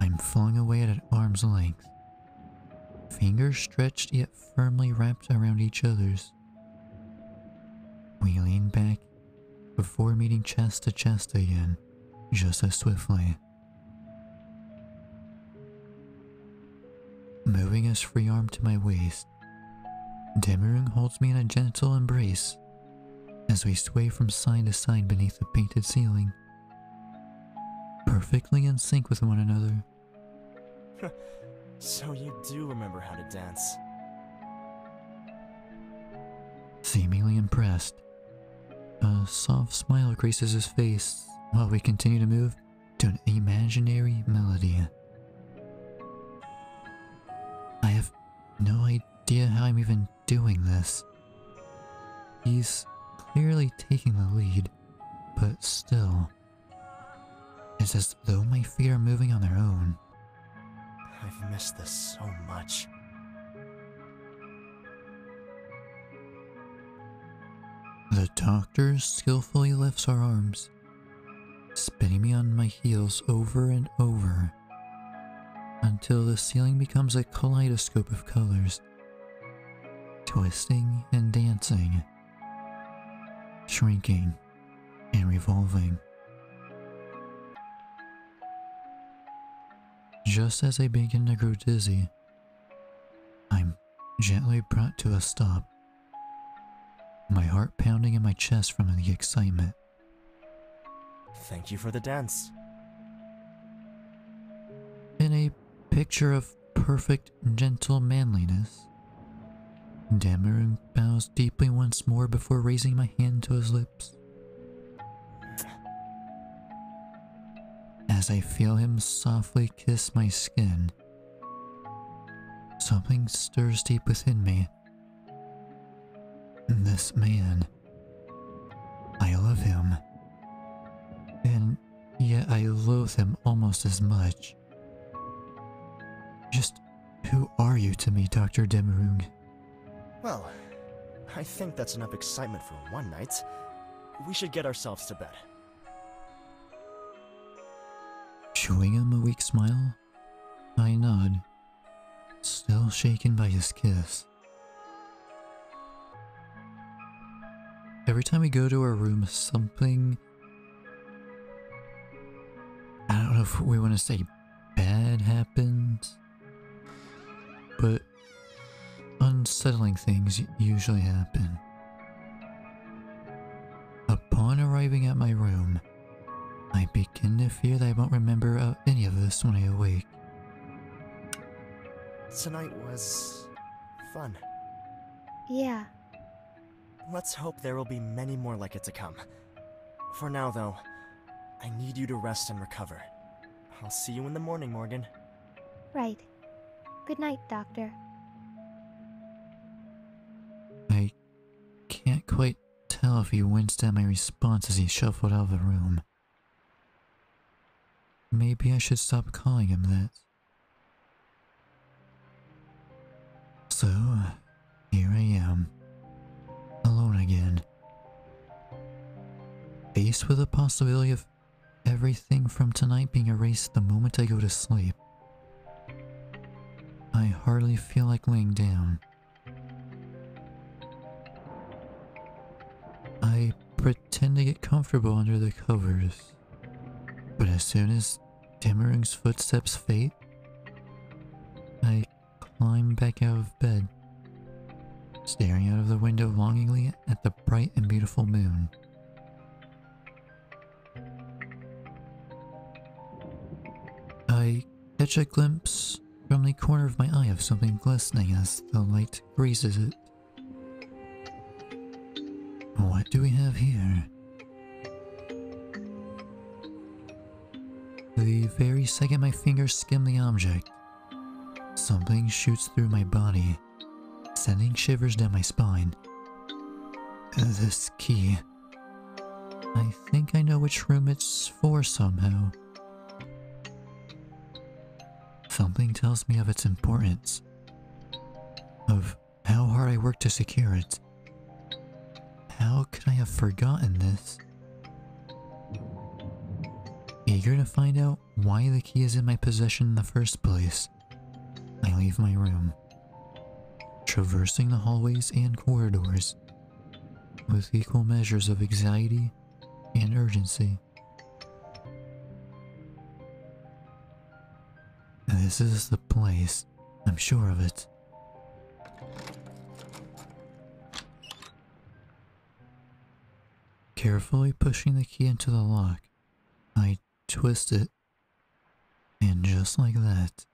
I'm flung away at arm's length, fingers stretched yet firmly wrapped around each other's. We lean back before meeting chest to chest again, just as swiftly. Moving his free arm to my waist, Damarung holds me in a gentle embrace as we sway from side to side beneath the painted ceiling, perfectly in sync with one another. So you do remember how to dance. Seemingly impressed, a soft smile graces his face while we continue to move to an imaginary melody. I have no idea how I'm even doing this. He's clearly taking the lead, but still, it's as though my feet are moving on their own. I've missed this so much. The doctor skillfully lifts our arms, spinning me on my heels over and over, until the ceiling becomes a kaleidoscope of colors, twisting and dancing, shrinking and revolving. Just as I begin to grow dizzy, I'm gently brought to a stop, my heart pounding in my chest from the excitement. Thank you for the dance. In a picture of perfect, gentle manliness, Dameron bows deeply once more before raising my hand to his lips. As I feel him softly kiss my skin, something stirs deep within me. This man, I love him, and yet I loathe him almost as much. Just who are you to me, Dr. Demerung? Well, I think that's enough excitement for one night. We should get ourselves to bed. Showing him a weak smile, I nod, still shaken by his kiss. Every time we go to our room, something, I don't know if we want to say bad happens, but unsettling things usually happen. Upon arriving at my room, I begin to fear that I won't remember any of this when I awake. Tonight was fun. Yeah. Let's hope there will be many more like it to come. For now, though, I need you to rest and recover. I'll see you in the morning, Morgan. Right. Good night, Doctor. I can't quite tell if he winced at my response as he shuffled out of the room. Maybe I should stop calling him that. So, here I am, alone again, faced with the possibility of everything from tonight being erased the moment I go to sleep. I hardly feel like laying down. I pretend to get comfortable under the covers, but as soon as Demerung's footsteps fade, I climb back out of bed, staring out of the window longingly at the bright and beautiful moon. I catch a glimpse from the corner of my eye of something glistening as the light grazes it. What do we have here? The very second my fingers skim the object, something shoots through my body, sending shivers down my spine. This key. I think I know which room it's for somehow. Something tells me of its importance, of how hard I worked to secure it. How could I have forgotten this? Eager to find out why the key is in my possession in the first place, I leave my room, traversing the hallways and corridors with equal measures of anxiety and urgency. This is the place, I'm sure of it. Carefully pushing the key into the lock, I twist it, and just like that,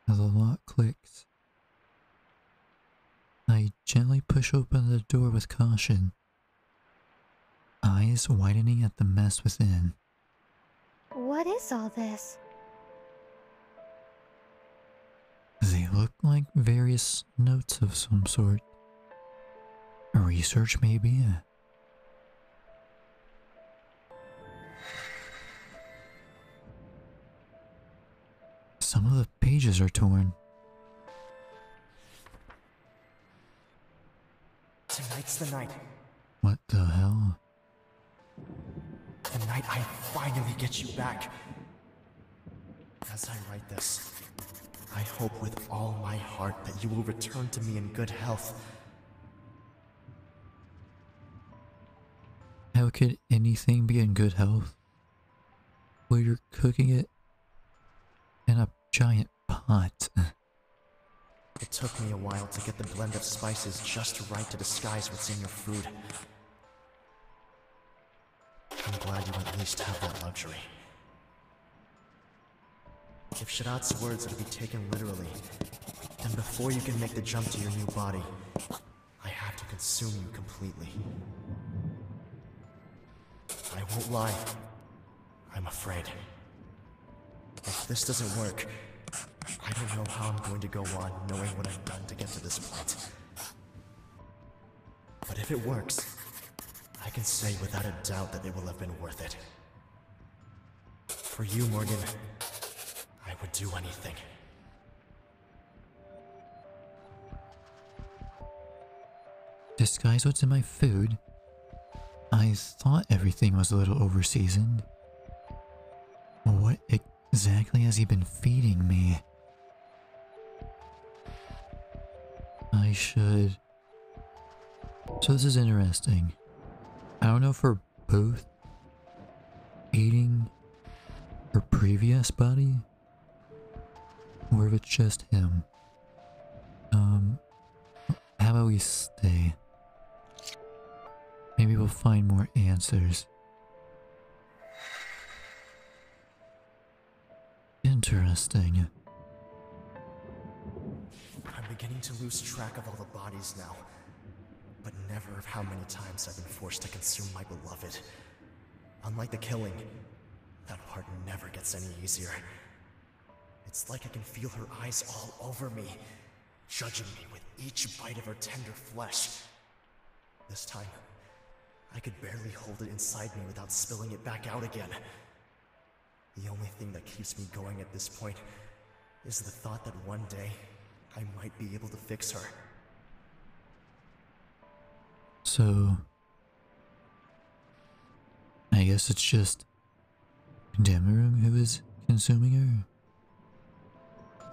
the lock clicks. I gently push open the door with caution, eyes widening at the mess within. What is all this? They look like various notes of some sort. Research, maybe? Some of the pages are torn. Tonight's the night. What the hell? The night I finally get you back. As I write this, I hope with all my heart that you will return to me in good health. How could anything be in good health? Well, you're cooking it in a giant pot. It took me a while to get the blend of spices just right to disguise what's in your food. I'm glad you at least have that luxury. If Sharat's words are to be taken literally, then before you can make the jump to your new body, I have to consume you completely. I won't lie. I'm afraid. If this doesn't work, I don't know how I'm going to go on knowing what I've done to get to this point. But if it works, I can say without a doubt that it will have been worth it. For you, Morgan, I would do anything. Disguise what's in my food? I thought everything was a little overseasoned. What exactly has he been feeding me? I should... So this is interesting. I don't know if we're both eating her previous body, or if it's just him. How about we stay? Maybe we'll find more answers. Interesting. I'm beginning to lose track of all the bodies now, but never of how many times I've been forced to consume my beloved. Unlike the killing, that part never gets any easier. It's like I can feel her eyes all over me, judging me with each bite of her tender flesh. This time, I could barely hold it inside me without spilling it back out again. The only thing that keeps me going at this point is the thought that one day I might be able to fix her. So... I guess it's just Demerung who is consuming her?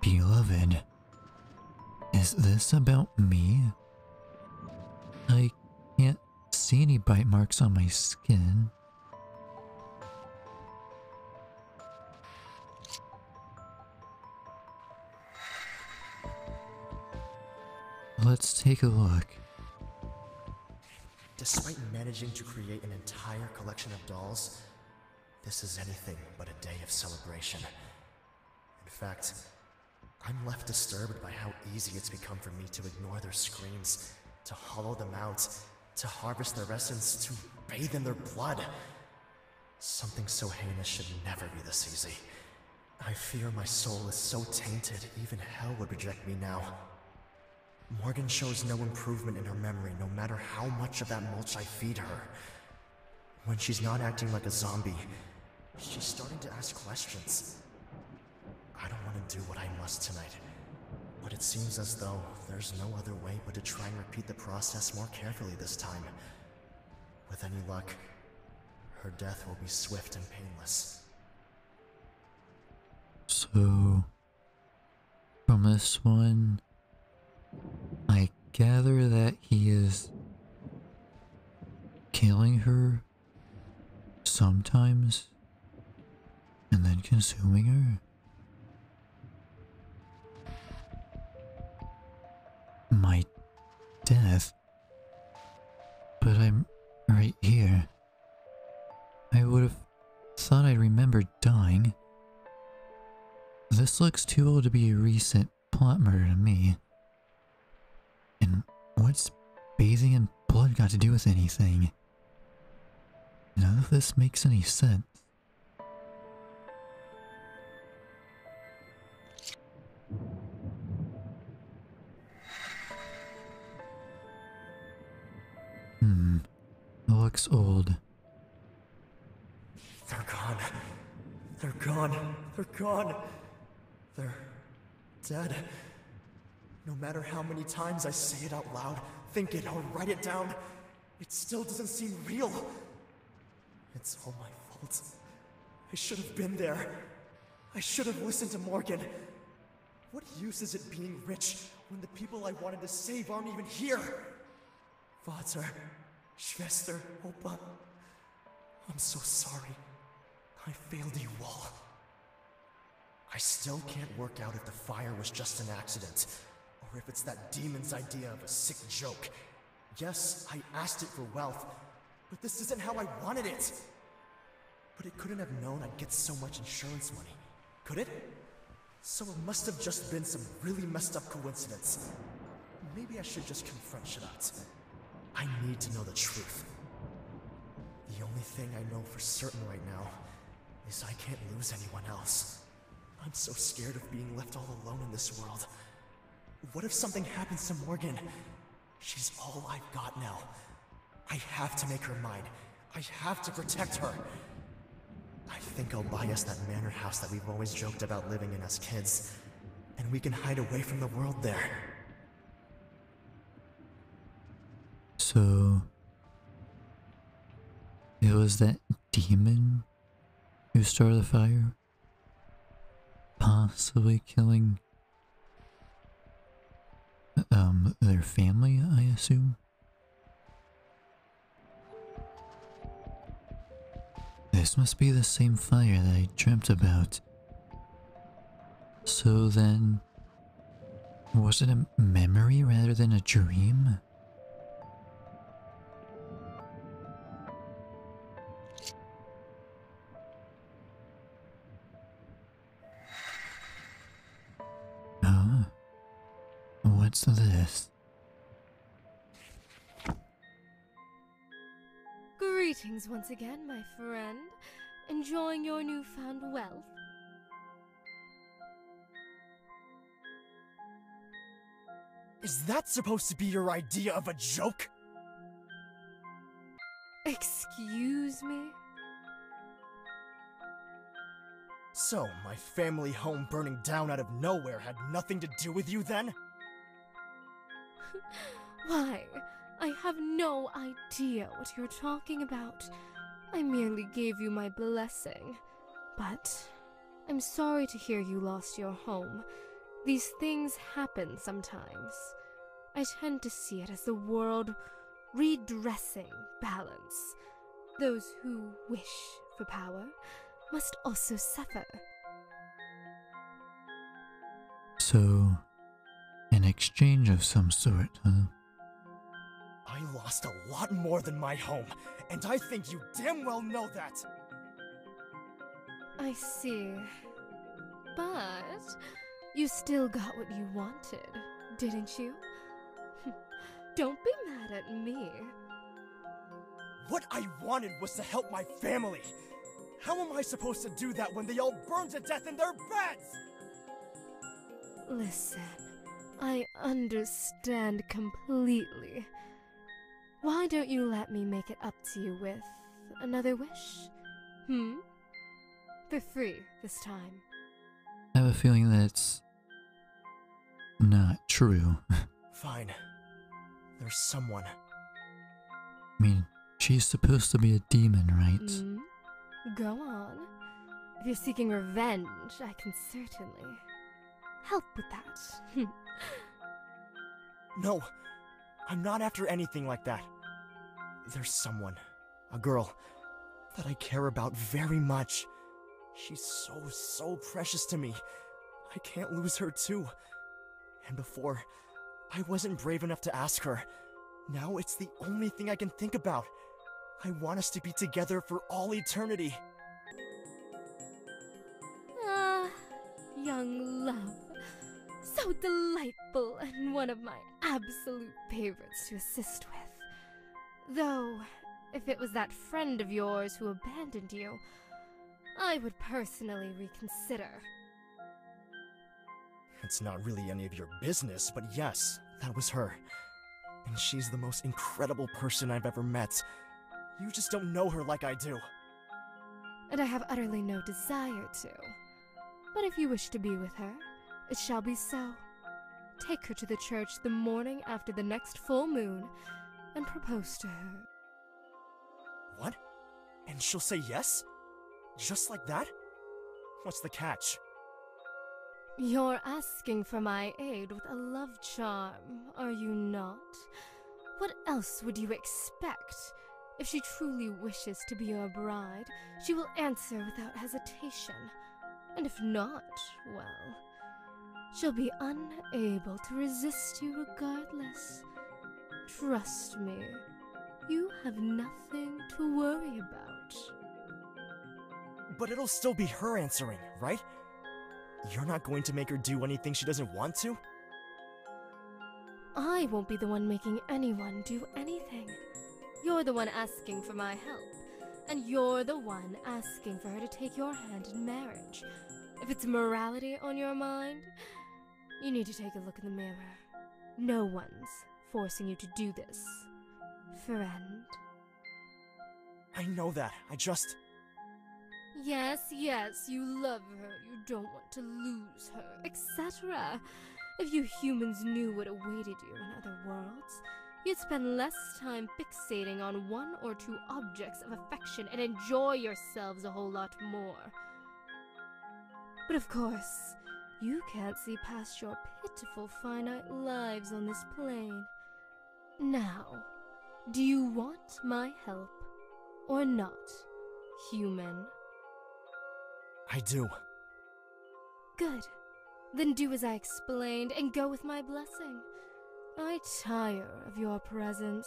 Beloved, is this about me? I can't see any bite marks on my skin. Let's take a look. Despite managing to create an entire collection of dolls, this is anything but a day of celebration. In fact, I'm left disturbed by how easy it's become for me to ignore their screams, to hollow them out, to harvest their essence, to bathe in their blood. Something so heinous should never be this easy. I fear my soul is so tainted, even hell would reject me now. Morgan shows no improvement in her memory, no matter how much of that mulch I feed her. When she's not acting like a zombie, she's starting to ask questions. I don't want to do what I must tonight, but it seems as though there's no other way but to try and repeat the process more carefully this time. With any luck, her death will be swift and painless. So, from this one, I gather that he is killing her sometimes and then consuming her. My death? But I'm right here. I would have thought I'd remembered dying. This looks too old to be a recent plot murder to me. And what's bathing in blood got to do with anything? None of this makes any sense. Looks old. They're gone. They're gone. They're gone. They're dead. No matter how many times I say it out loud, think it, or write it down, it still doesn't seem real. It's all my fault. I should have been there. I should have listened to Morgan. What use is it being rich when the people I wanted to save aren't even here? Vater, Schwester, Opa, I'm so sorry. I failed you all. I still can't work out if the fire was just an accident, or if it's that demon's idea of a sick joke. Yes, I asked it for wealth, but this isn't how I wanted it. But it couldn't have known I'd get so much insurance money, could it? So it must have just been some really messed up coincidence. Maybe I should just confront Shirat. I need to know the truth. The only thing I know for certain right now is I can't lose anyone else. I'm so scared of being left all alone in this world. What if something happens to Morgan? She's all I've got now. I have to make her mine. I have to protect her. I think I'll buy us that manor house that we've always joked about living in as kids, and we can hide away from the world there. So, it was that demon who started the fire? Possibly killing their family, I assume? This must be the same fire that I dreamt about. So then, was it a memory rather than a dream? What's this? Greetings once again, my friend. Enjoying your newfound wealth? Is that supposed to be your idea of a joke? Excuse me? So, my family home burning down out of nowhere had nothing to do with you then? Why, I have no idea what you're talking about. I merely gave you my blessing. But I'm sorry to hear you lost your home. These things happen sometimes. I tend to see it as the world redressing balance. Those who wish for power must also suffer. So, an exchange of some sort, huh? I lost a lot more than my home, and I think you damn well know that! I see. But you still got what you wanted, didn't you? Don't be mad at me. What I wanted was to help my family! How am I supposed to do that when they all burn to death in their beds? Listen, I understand completely. Why don't you let me make it up to you with another wish? For free this time. I have a feeling that's not true. Fine. There's someone. I mean, she's supposed to be a demon, right? Go on. If you're seeking revenge, I can certainly help with that. No, I'm not after anything like that. There's someone, a girl, that I care about very much. She's so precious to me. I can't lose her too. And before, I wasn't brave enough to ask her. Now it's the only thing I can think about. I want us to be together for all eternity. Ah, young love. So delightful and one of my absolute favorites to assist with. Though, if it was that friend of yours who abandoned you, I would personally reconsider. It's not really any of your business, but yes, that was her. And she's the most incredible person I've ever met. You just don't know her like I do. And I have utterly no desire to. But if you wish to be with her, it shall be so. Take her to the church the morning after the next full moon, and propose to her. What? And she'll say yes? Just like that? What's the catch? You're asking for my aid with a love charm, are you not? What else would you expect? If she truly wishes to be your bride, she will answer without hesitation. And if not, well, she'll be unable to resist you regardless. Trust me, you have nothing to worry about. But it'll still be her answering, right? You're not going to make her do anything she doesn't want to? I won't be the one making anyone do anything. You're the one asking for my help, and you're the one asking for her to take your hand in marriage. If it's morality on your mind, you need to take a look in the mirror. No one's forcing you to do this, friend. I know that, I just... Yes, you love her, you don't want to lose her, etc. If you humans knew what awaited you in other worlds, you'd spend less time fixating on one or two objects of affection and enjoy yourselves a whole lot more. But of course, you can't see past your pitiful finite lives on this plane. Now, do you want my help or not, human? I do. Good. Then do as I explained and go with my blessing. I tire of your presence.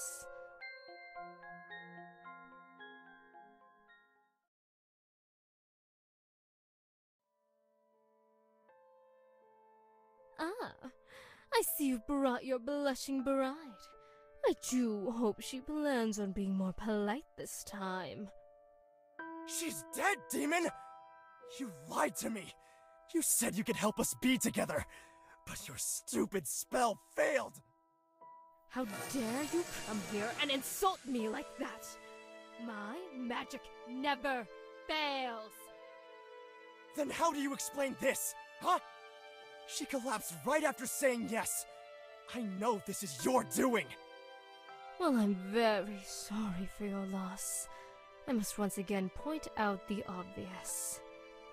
Ah, I see you've brought your blushing bride. I do hope she plans on being more polite this time. She's dead, demon! You lied to me! You said you could help us be together, but your stupid spell failed! How dare you come here and insult me like that? My magic never fails! Then how do you explain this, huh? She collapsed right after saying yes. I know this is your doing. Well, I'm very sorry for your loss. I must once again point out the obvious.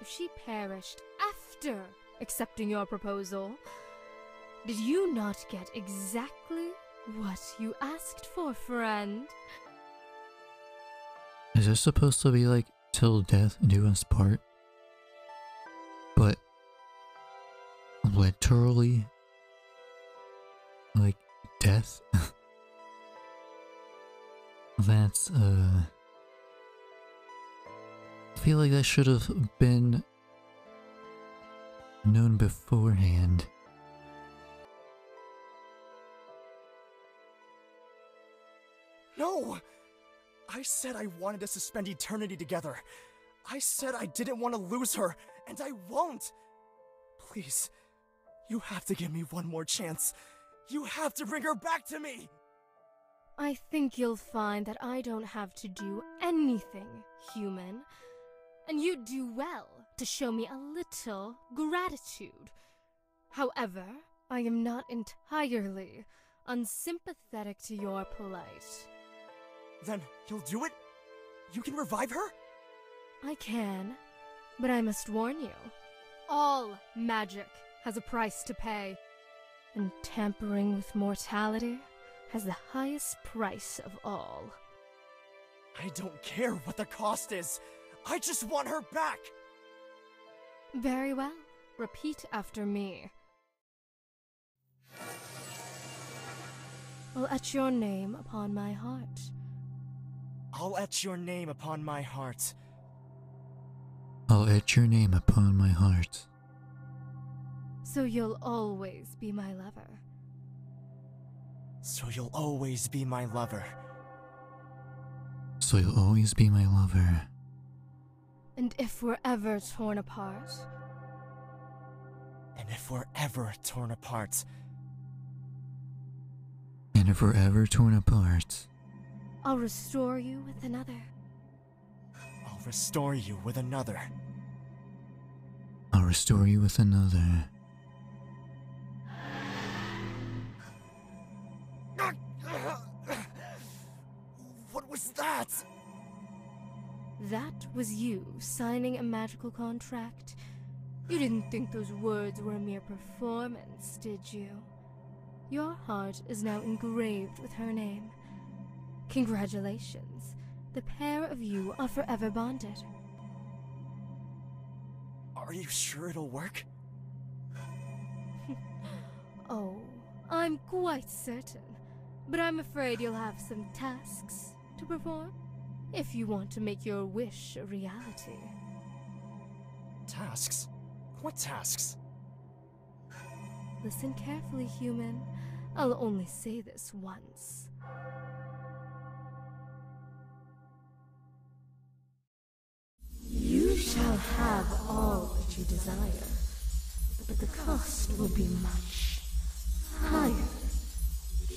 If she perished after accepting your proposal, did you not get exactly what you asked for, friend? Is this supposed to be like till death do us part? But literally, like death? That's I feel like that should have been known beforehand. No! I said I wanted us to spend eternity together. I said I didn't want to lose her, and I won't! Please, you have to give me one more chance. You have to bring her back to me! I think you'll find that I don't have to do anything, human. And you'd do well to show me a little gratitude. However, I am not entirely unsympathetic to your plight. Then you'll do it? You can revive her? I can, but I must warn you. All magic has a price to pay, and tampering with mortality has the highest price of all. I don't care what the cost is. I just want her back! Very well. Repeat after me. I'll etch your name upon my heart. I'll etch your name upon my heart. I'll etch your name upon my heart. So you'll always be my lover. So you'll always be my lover. So you'll always be my lover. And if we're ever torn apart... And if we're ever torn apart... And if we're ever torn apart... I'll restore you with another. I'll restore you with another. I'll restore you with another. What was that? That was you signing a magical contract. You didn't think those words were a mere performance, did you? Your heart is now engraved with her name. Congratulations. The pair of you are forever bonded. Are you sure it'll work? Oh, I'm quite certain. But I'm afraid you'll have some tasks to perform if you want to make your wish a reality. Tasks? What tasks? Listen carefully, human. I'll only say this once. You shall have all that you desire, but the cost will be much higher.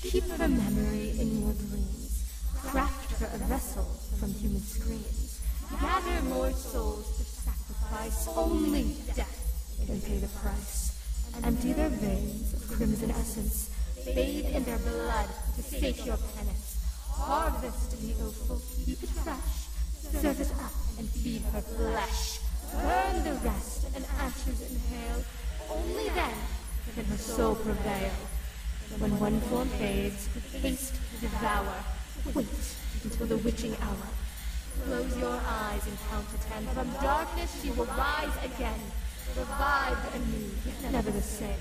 Keep her memory in your dreams. Craft her a vessel from human screams. Gather more souls to sacrifice. Only death can pay the price. Empty their veins of crimson essence. Bathe in their blood to sate your penance. Harvest the offal, keep it fresh. Serve it up and feed her flesh. Burn the rest and ashes inhale. Only then can her soul prevail. When one form fades, haste to devour. Wait until the witching hour. Close your eyes and count to 10. From darkness she will rise again. Revived anew, yet never the same.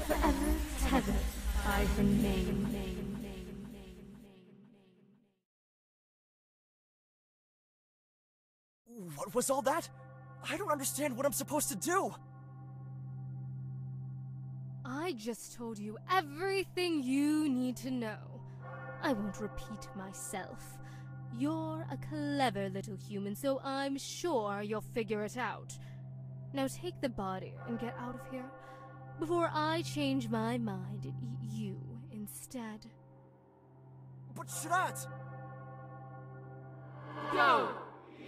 Forever tethered by her name. What was all that? I don't understand what I'm supposed to do! I just told you everything you need to know. I won't repeat myself. You're a clever little human, so I'm sure you'll figure it out. Now take the body and get out of here before I change my mind and eat you instead. But Shrat! Go!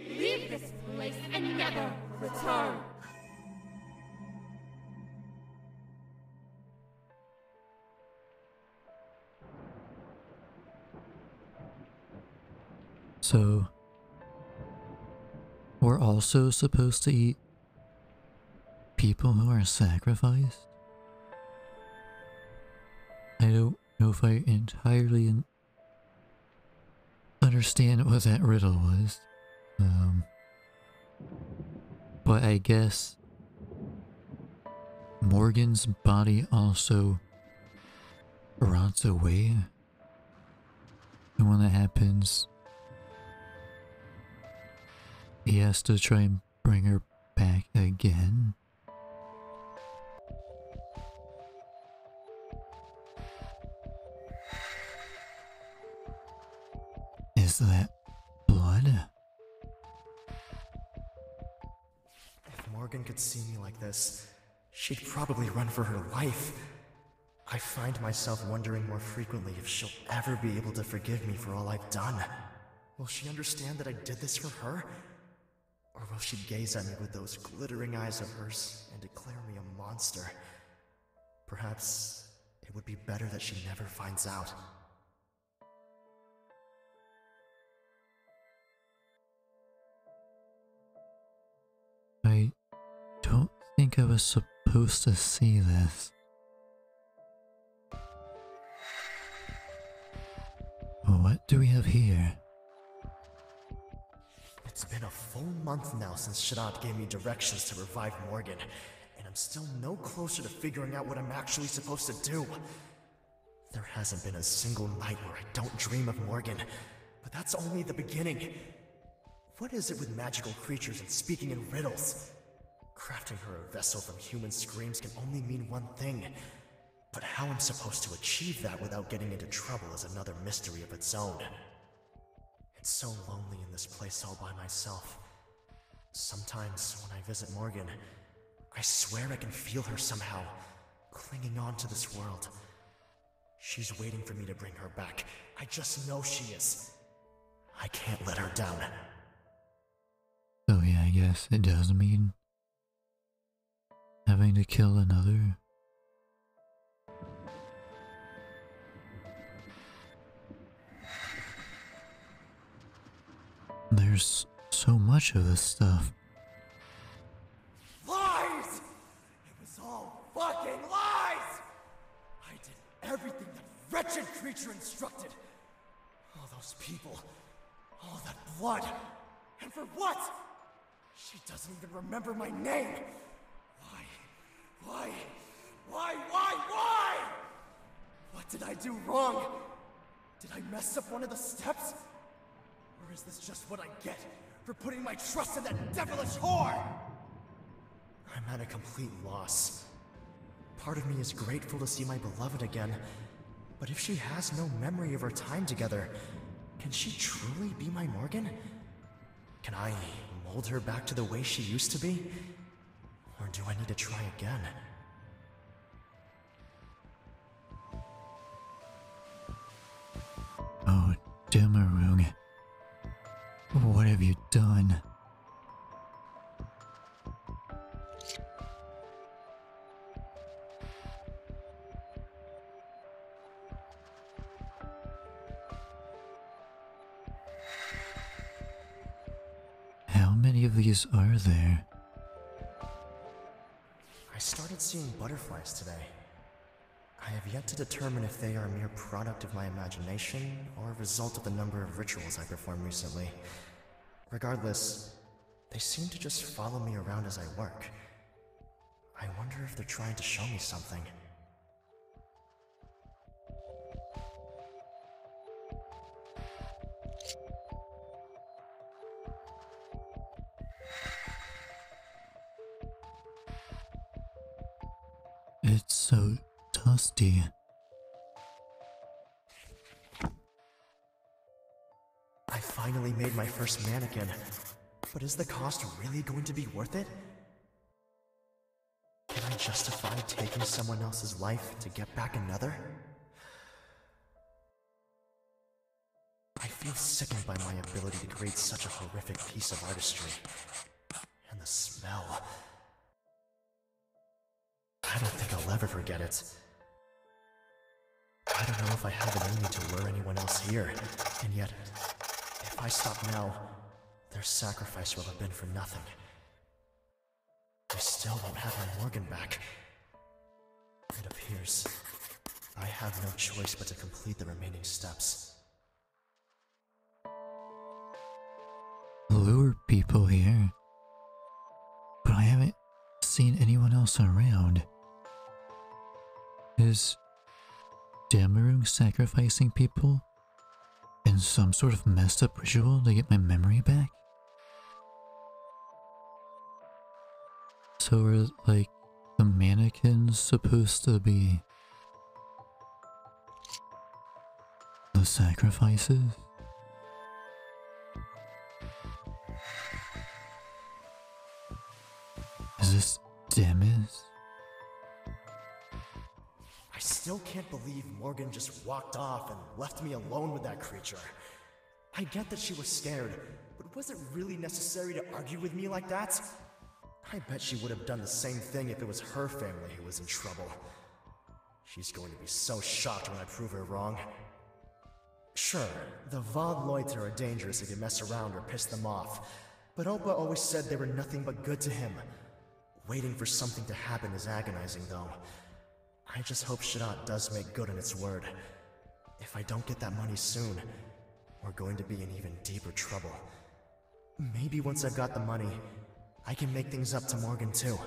Leave this place and never return! So, we're also supposed to eat people who are sacrificed? I don't know if I entirely understand what that riddle was. But I guess Morgan's body also rots away. And when that happens, he has to try and bring her back again. Is that blood? If Morgan could see me like this, she'd probably run for her life. I find myself wondering more frequently if she'll ever be able to forgive me for all I've done. Will she understand that I did this for her? Or will she gaze at me with those glittering eyes of hers and declare me a monster? Perhaps it would be better that she never finds out. I don't think I was supposed to see this. What do we have here? It's been a full month now since Shadad gave me directions to revive Morgan, and I'm still no closer to figuring out what I'm actually supposed to do. There hasn't been a single night where I don't dream of Morgan, but that's only the beginning. What is it with magical creatures and speaking in riddles? Crafting her a vessel from human screams can only mean one thing, but how I'm supposed to achieve that without getting into trouble is another mystery of its own. It's so lonely in this place all by myself. Sometimes, when I visit Morgan, I swear I can feel her somehow, clinging on to this world. She's waiting for me to bring her back. I just know she is. I can't let her down. So yeah, I guess it does mean having to kill another. There's so much of this stuff. Lies! It was all fucking lies! I did everything that wretched creature instructed. All those people, all that blood, and for what? She doesn't even remember my name. Why? What did I do wrong? Did I mess up one of the steps? Or is this just what I get for putting my trust in that devilish whore? I'm at a complete loss. Part of me is grateful to see my beloved again, but if she has no memory of our time together, can she truly be my Morgan? Can I mold her back to the way she used to be? Or do I need to try again? Oh, Demerung. What have you done? How many of these are there? I started seeing butterflies today. I have yet to determine if they are a mere product of my imagination or a result of the number of rituals I performed recently. Regardless, they seem to just follow me around as I work. I wonder if they're trying to show me something. It's so dusty. I finally made my first mannequin, but is the cost really going to be worth it? Can I justify taking someone else's life to get back another? I feel sickened by my ability to create such a horrific piece of artistry. And the smell. I don't think I'll ever forget it. I don't know if I have it in me to lure anyone else here, and yet, if I stop now, their sacrifice will have been for nothing. I still won't have my Morgan back. It appears I have no choice but to complete the remaining steps. Lure people here. But I haven't seen anyone else around. Is Demerung sacrificing people in some sort of messed up ritual to get my memory back? So are, like, the mannequins supposed to be the sacrifices? Is this Demis? I still can't believe Morgan just walked off and left me alone with that creature. I get that she was scared, but was it really necessary to argue with me like that? I bet she would have done the same thing if it was her family who was in trouble. She's going to be so shocked when I prove her wrong. Sure, the Vogt are dangerous if you mess around or piss them off, but Oppa always said they were nothing but good to him. Waiting for something to happen is agonizing, though. I just hope Shadat does make good on its word. If I don't get that money soon, we're going to be in even deeper trouble. Maybe once I've got the money, I can make things up to Morgan too.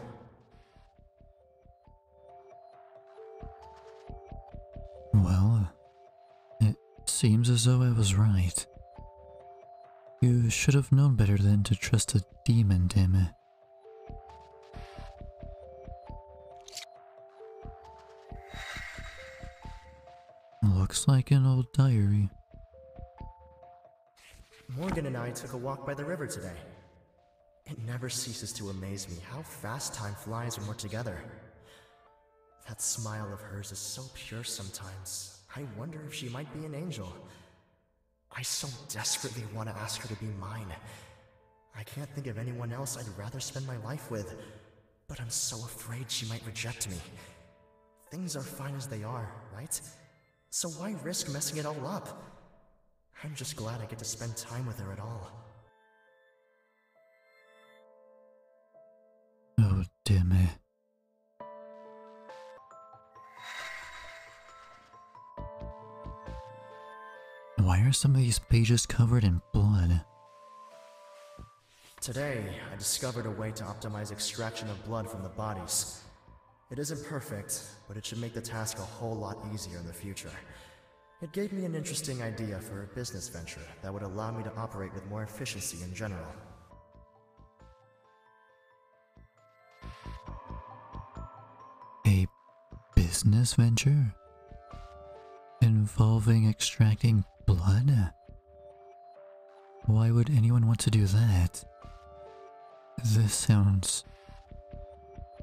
Well, it seems as though I was right. You should have known better than to trust a demon, damn it. Looks like an old diary. Morgan and I took a walk by the river today. It never ceases to amaze me how fast time flies when we're together. That smile of hers is so pure sometimes. I wonder if she might be an angel. I so desperately want to ask her to be mine. I can't think of anyone else I'd rather spend my life with, but I'm so afraid she might reject me. Things are fine as they are, right? So why risk messing it all up? I'm just glad I get to spend time with her at all. Oh, damn it. Why are some of these pages covered in blood? Today, I discovered a way to optimize extraction of blood from the bodies. It isn't perfect, but it should make the task a whole lot easier in the future. It gave me an interesting idea for a business venture that would allow me to operate with more efficiency in general. business venture? Involving extracting blood? Why would anyone want to do that? This sounds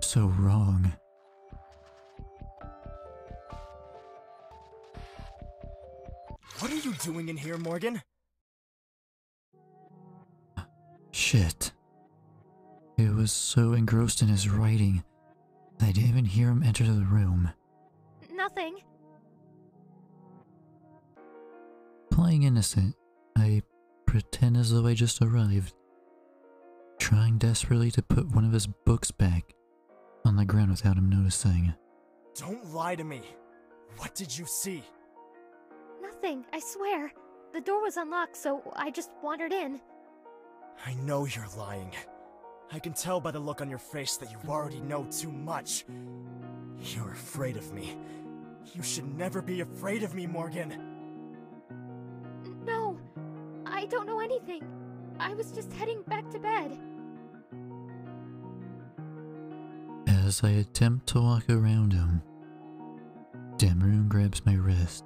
so wrong. What are you doing in here, Morgan? Shit. It was so engrossed in his writing that I didn't even hear him enter the room. Nothing. Playing innocent, I pretend as though I just arrived, trying desperately to put one of his books back on the ground without him noticing. Don't lie to me. What did you see? Nothing, I swear. The door was unlocked, so I just wandered in. I know you're lying. I can tell by the look on your face that you already know too much. You're afraid of me. You should never be afraid of me, Morgan. No, I don't know anything. I was just heading back to bed. As I attempt to walk around him, Demeron grabs my wrist,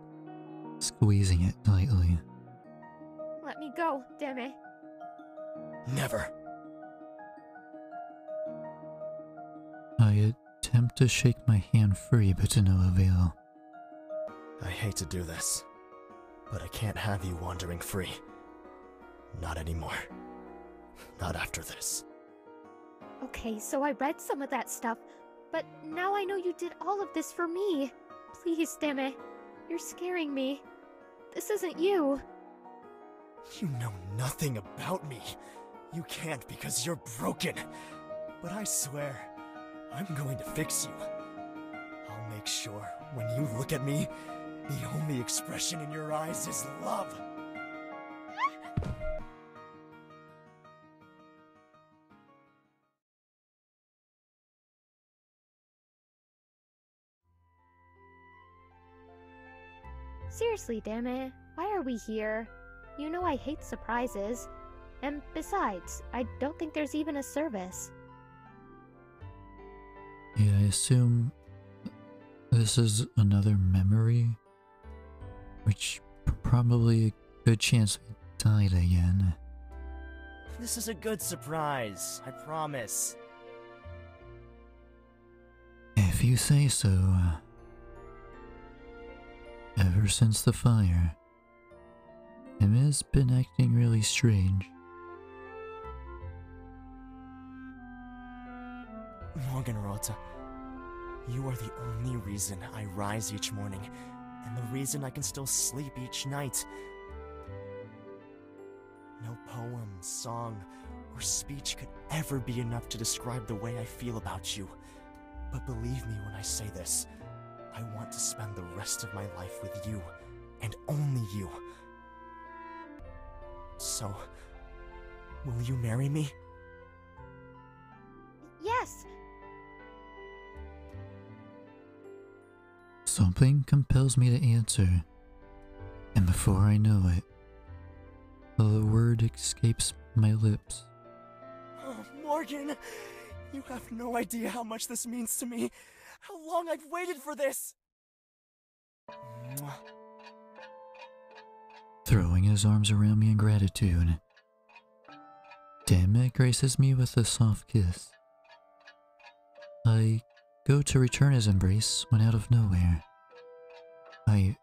squeezing it tightly. Let me go, damn it. Never. I attempt to shake my hand free, but to no avail. I hate to do this, but I can't have you wandering free. Not anymore. Not after this. Okay, so I read some of that stuff, but now I know you did all of this for me. Please, damn it. You're scaring me. This isn't you. You know nothing about me. You can't because you're broken. But I swear, I'm going to fix you. I'll make sure when you look at me, the only expression in your eyes is love. Seriously, damn it. Why are we here? You know I hate surprises. And besides, I don't think there's even a service. Yeah, I assume this is another memory, which probably a good chance we died again. This is a good surprise, I promise. If you say so. Ever since the fire, Em has been acting really strange. Morgan Rota, you are the only reason I rise each morning, and the reason I can still sleep each night. No poem, song, or speech could ever be enough to describe the way I feel about you. But believe me when I say this, I want to spend the rest of my life with you, and only you. So, will you marry me? Yes! Something compels me to answer, and before I know it, the word escapes my lips. Oh, Morgan! You have no idea how much this means to me. How long I've waited for this! Mwah. Throwing his arms around me in gratitude, Dammit graces me with a soft kiss. I go to return his embrace when out of nowhere, I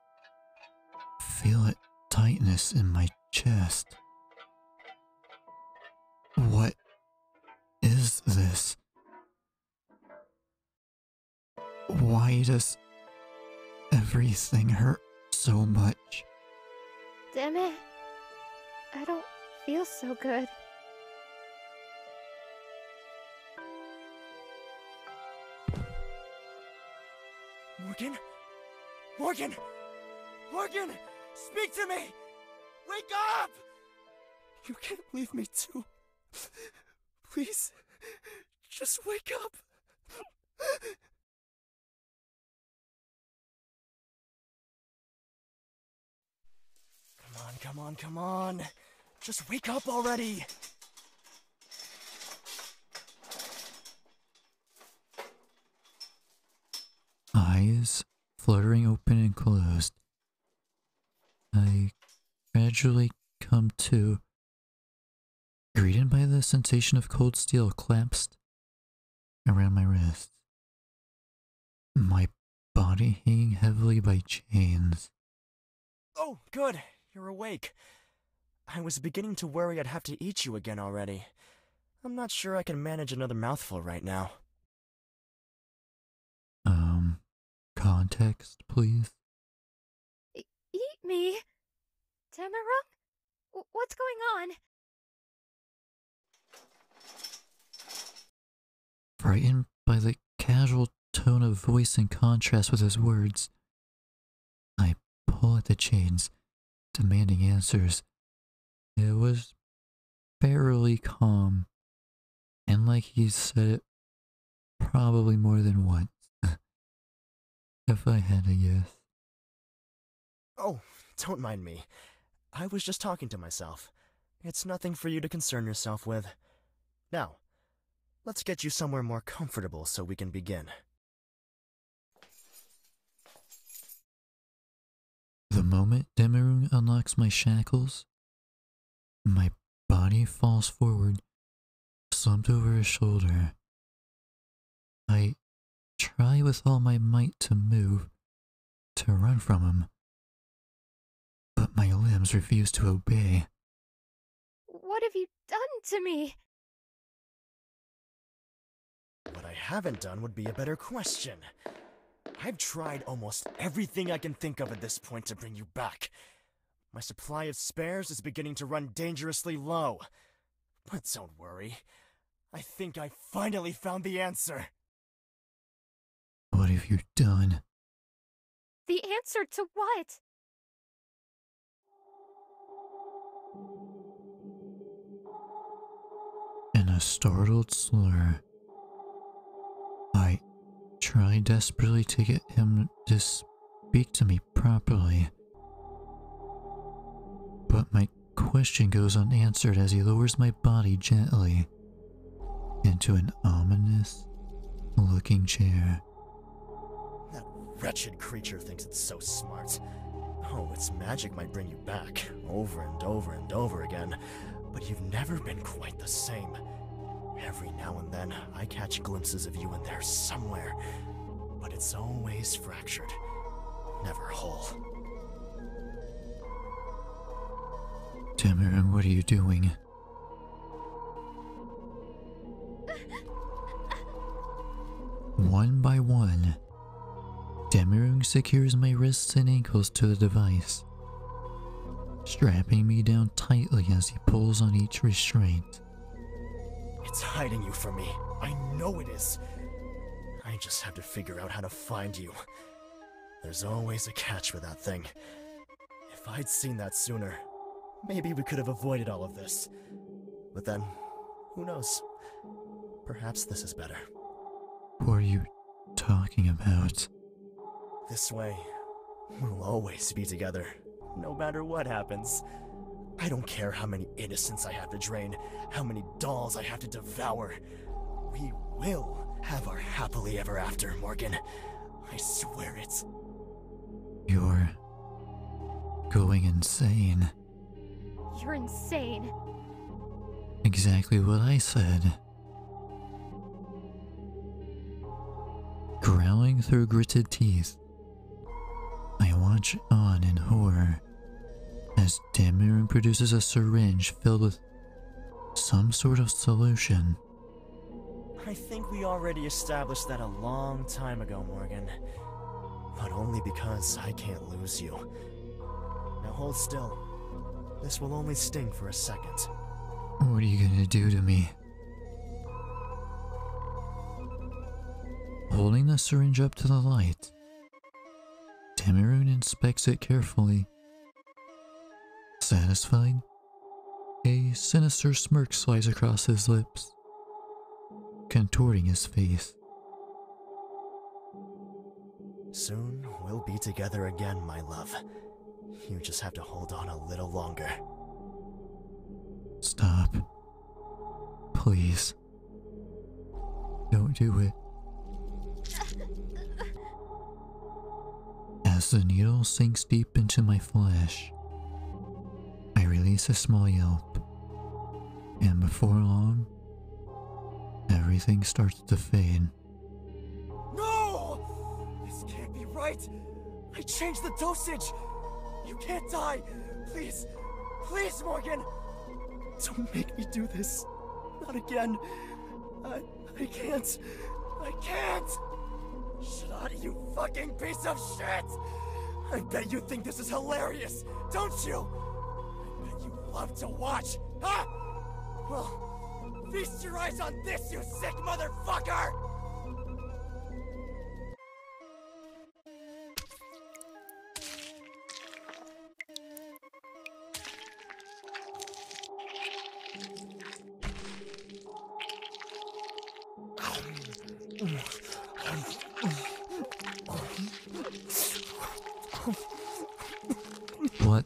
feel a tightness in my chest. What is this? Why does everything hurt so much? Damn it. I don't feel so good. Morgan? Morgan! Morgan! Speak to me! Wake up! You can't leave me too. Please, just wake up. Come on, come on, come on. Just wake up already. Eyes fluttering open and closed. I gradually come to, greeted by the sensation of cold steel clasped around my wrist. My body hanging heavily by chains. Oh, good. You're awake. I was beginning to worry I'd have to eat you again already. I'm not sure I can manage another mouthful right now. Context, please. Eat me? Tamarung? What's going on? Frightened by the casual tone of voice in contrast with his words, I pull at the chains, demanding answers. It was fairly calm, and like he said it probably more than once, if I had to guess. Oh, don't mind me. I was just talking to myself. It's nothing for you to concern yourself with. Now, let's get you somewhere more comfortable so we can begin. The moment Demerung unlocks my shackles, my body falls forward, slumped over his shoulder. I try with all my might to move, to run from him, but my limbs refuse to obey. What have you done to me? What I haven't done would be a better question. I've tried almost everything I can think of at this point to bring you back. My supply of spares is beginning to run dangerously low. But don't worry. I think I finally found the answer. What have you done? The answer to what? In a startled slur, I try desperately to get him to speak to me properly, but my question goes unanswered as he lowers my body gently into an ominous-looking chair. That wretched creature thinks it's so smart. Oh, its magic might bring you back, over and over and over again, but you've never been quite the same. Every now and then, I catch glimpses of you in there somewhere, but it's always fractured, never whole. Demerung, what are you doing? One by one, Demerung secures my wrists and ankles to the device, strapping me down tightly as he pulls on each restraint. It's hiding you from me. I know it is. I just have to figure out how to find you. There's always a catch with that thing. If I'd seen that sooner, maybe we could have avoided all of this. But then, who knows? Perhaps this is better. What are you talking about? This way, we'll always be together, no matter what happens. I don't care how many innocents I have to drain, how many dolls I have to devour. We will have our happily ever after, Morgan. I swear it. You're going insane. You're insane. Exactly what I said. Growling through gritted teeth, I watch on in horror as Demerung produces a syringe filled with some sort of solution. I think we already established that a long time ago, Morgan. But only because I can't lose you. Now hold still. This will only sting for a second. What are you gonna do to me? Holding the syringe up to the light, Demerung inspects it carefully. Satisfied, a sinister smirk slides across his lips, contorting his face. Soon we'll be together again, my love. You just have to hold on a little longer. Stop. Please. Don't do it. As the needle sinks deep into my flesh, I release a small yelp, and before long, everything starts to fade. No! This can't be right! I changed the dosage! You can't die! Please! Please, Morgan! Don't make me do this. Not again. I can't. I can't! Shut up, you fucking piece of shit! I bet you think this is hilarious, don't you? I bet you love to watch, huh? Well, feast your eyes on this, you sick motherfucker! What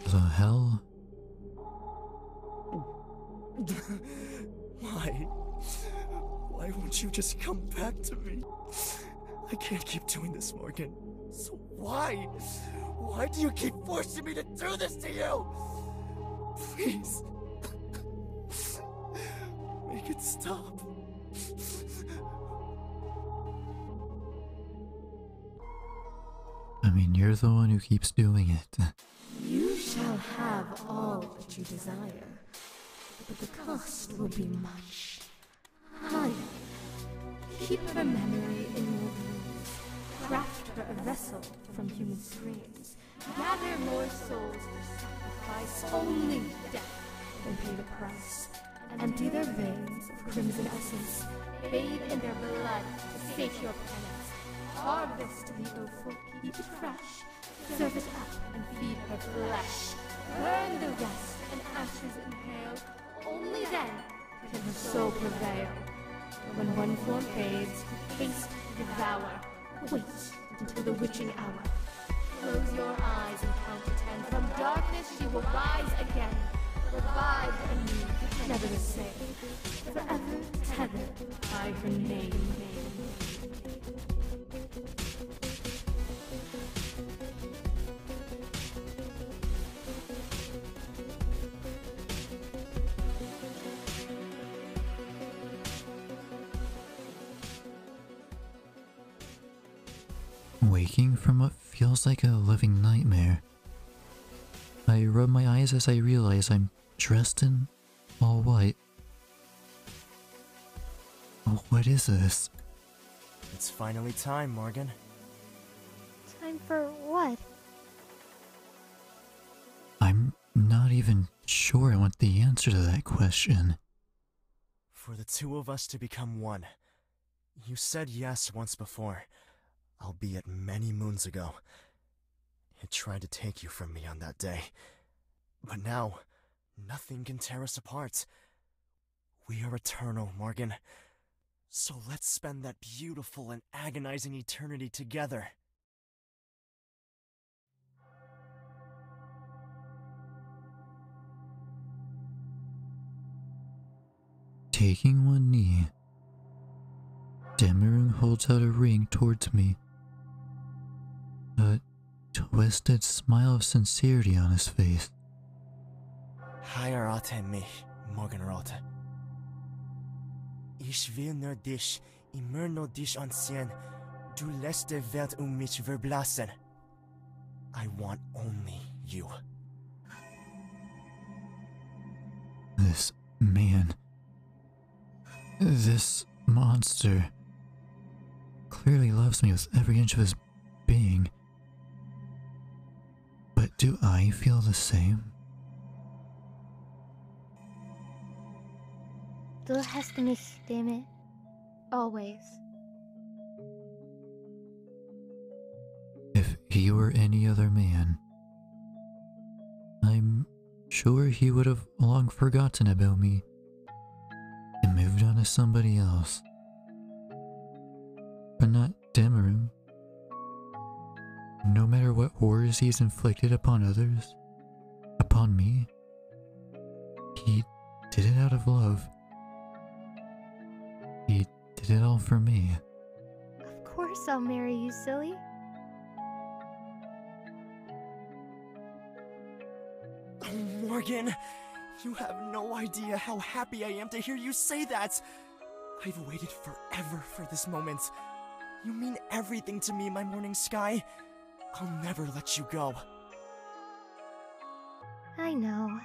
the hell? Why won't you just come back to me? I can't keep doing this, Morgan. So why? Why do you keep forcing me to do this to you? Please. Make it stop. I mean, you're the one who keeps doing it. You shall have all that you desire, but the cost will be much higher. Keep her memory in your dreams. Craft her a vessel from human screams. Gather more souls for sacrifice. Only death can pay the price. Empty their veins of crimson essence. Bathe in their blood to sate your penance. Harvest the offal, keep it fresh. Serve it up and feed her flesh. Burn the rest and ashes inhale. Only then can her soul prevail. When one form fades, haste to devour. Wait until the witching hour. Close your eyes and count to 10. From darkness she will rise again. Revived anew, never the same. Forever tethered by her name. Waking from what feels like a living nightmare. I rub my eyes as I realize I'm dressed in all white. Oh, what is this? It's finally time, Morgan. Time for what? I'm not even sure I want the answer to that question. For the two of us to become one. You said yes once before, albeit many moons ago. It tried to take you from me on that day. But now, nothing can tear us apart. We are eternal, Morgan. So let's spend that beautiful and agonizing eternity together. Taking one knee, Demerung holds out a ring towards me. A twisted smile of sincerity on his face. Heirate mich, Morgenrot. Ich will nur dich, immer nur dich ansehen. Du lässt die Welt mich verblassen. I want only you. This man, this monster, clearly loves me with every inch of his being. But do I feel the same? Du hast mich Stimme. Always. If he were any other man, I'm sure he would have long forgotten about me and moved on to somebody else. But not Demerung. No matter what horrors he's inflicted upon others, upon me, he did it out of love. He did it all for me. Of course course I'll marry you, silly. Morgan, you have no idea how happy I am to hear you say that. I've waited forever for this moment. You mean everything to me, my morning sky. I'll never let you go. I know.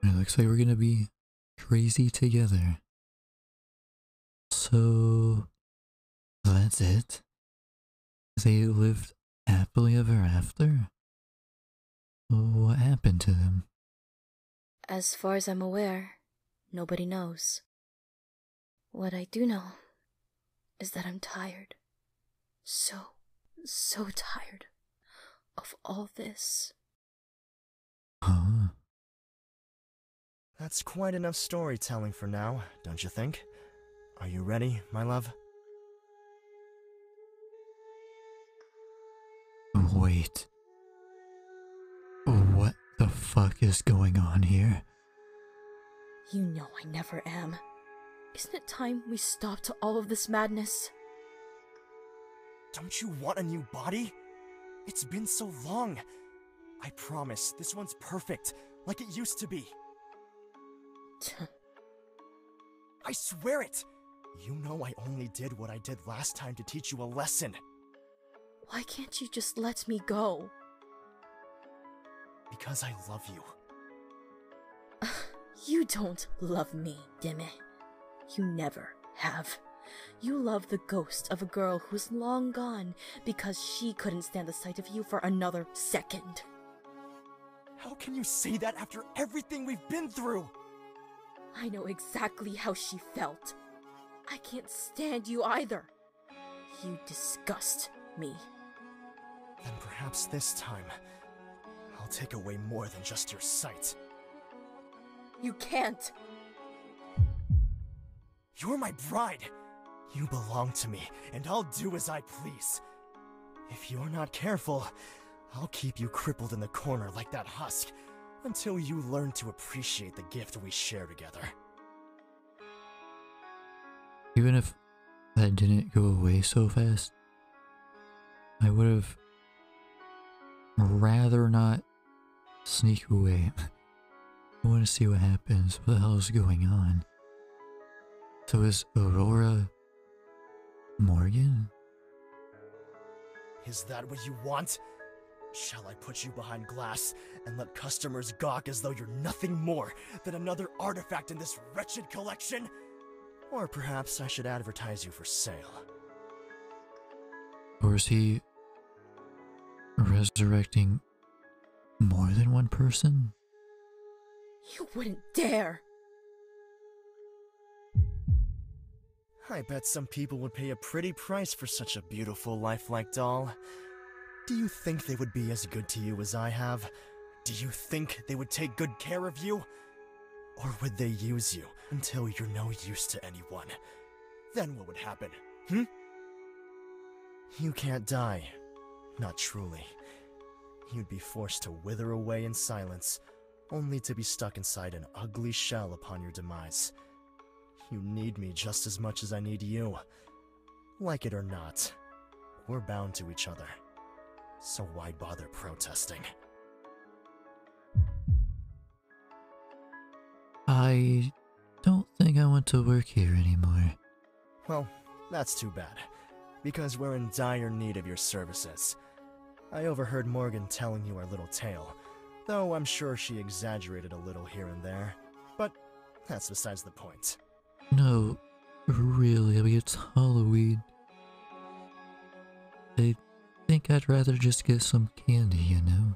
It looks like we're gonna be crazy together. So that's it? They lived happily ever after? What happened to them? As far as I'm aware, nobody knows. What I do know is that I'm tired. So tired of all this. Huh? That's quite enough storytelling for now, don't you think? Are you ready, my love? Wait. What the fuck is going on here? You know I never am. Isn't it time we stopped all of this madness? Don't you want a new body? It's been so long. I promise, this one's perfect, like it used to be. I swear it! You know I only did what I did last time to teach you a lesson. Why can't you just let me go? Because I love you. You don't love me, Deme. You never have. You love the ghost of a girl who's long gone because she couldn't stand the sight of you for another second. How can you say that after everything we've been through? I know exactly how she felt. I can't stand you either. You disgust me. Then perhaps this time, I'll take away more than just your sight. You can't. You're my bride. You belong to me, and I'll do as I please. If you're not careful, I'll keep you crippled in the corner like that husk, until you learn to appreciate the gift we share together. Even if that didn't go away so fast, I would have rather not sneak away. I want to see what happens. What the hell is going on? So is Aurora Morgan? Is that what you want? Shall I put you behind glass and let customers gawk as though you're nothing more than another artifact in this wretched collection? Or perhaps I should advertise you for sale. Or is he resurrecting more than one person? You wouldn't dare. I bet some people would pay a pretty price for such a beautiful lifelike doll. Do you think they would be as good to you as I have? Do you think they would take good care of you? Or would they use you until you're no use to anyone? Then what would happen, You can't die. Not truly. You'd be forced to wither away in silence, only to be stuck inside an ugly shell upon your demise. You need me just as much as I need you. Like it or not, we're bound to each other. So why bother protesting? I don't think I want to work here anymore. Well, that's too bad, because we're in dire need of your services. I overheard Morgan telling you our little tale, though I'm sure she exaggerated a little here and there. But that's besides the point. No, really, I mean, it's Halloween. I think I'd rather just get some candy, you know?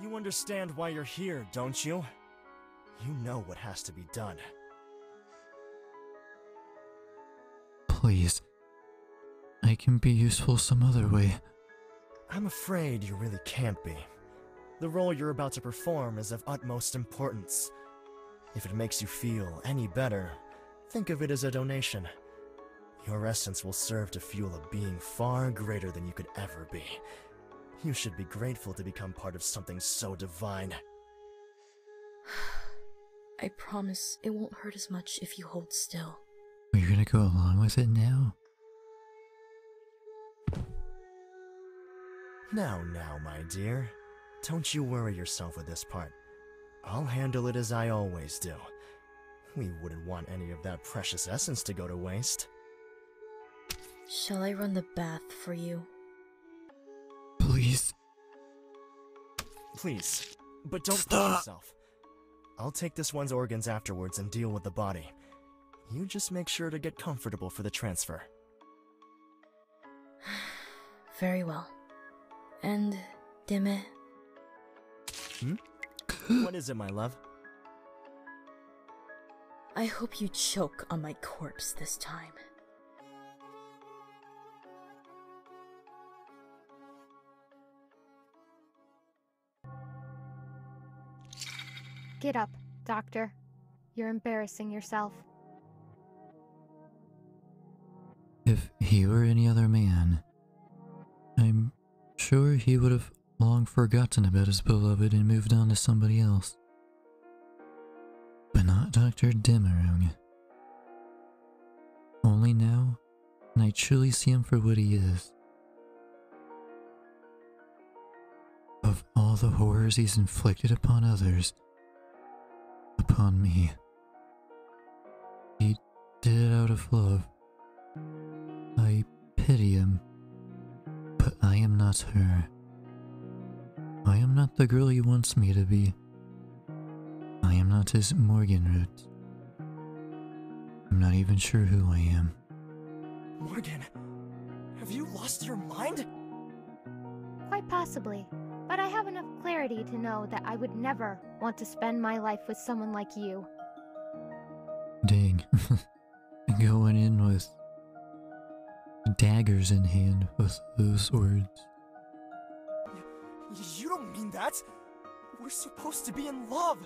You understand why you're here, don't you? You know what has to be done. Please. I can be useful some other way. I'm afraid you really can't be. The role you're about to perform is of utmost importance. If it makes you feel any better, think of it as a donation. Your essence will serve to fuel a being far greater than you could ever be. You should be grateful to become part of something so divine. I promise it won't hurt as much if you hold still. You're gonna go along with it now? Now, my dear. Don't you worry yourself with this part. I'll handle it as I always do. We wouldn't want any of that precious essence to go to waste. Shall I run the bath for you? Please. Please, but don't push Stop. yourself. I'll take this one's organs afterwards and deal with the body. You just make sure to get comfortable for the transfer. Very well. And, Deme, What is it, my love? I hope you choke on my corpse this time. Get up, Doctor. You're embarrassing yourself. If he were any other man, I'm sure he would have long forgotten about his beloved and moved on to somebody else. But not Dr. Demerung. Only now can I truly see him for what he is. Of all the horrors he's inflicted upon others, upon me, he did it out of love. I pity him, but I am not her. I am not the girl he wants me to be. I am not his Morgenroot. I'm not even sure who I am. Morgan, have you lost your mind? Quite possibly. But I have enough clarity to know that I would never want to spend my life with someone like you. Dang. Going in with daggers in hand with those words. You don't mean that! We're supposed to be in love!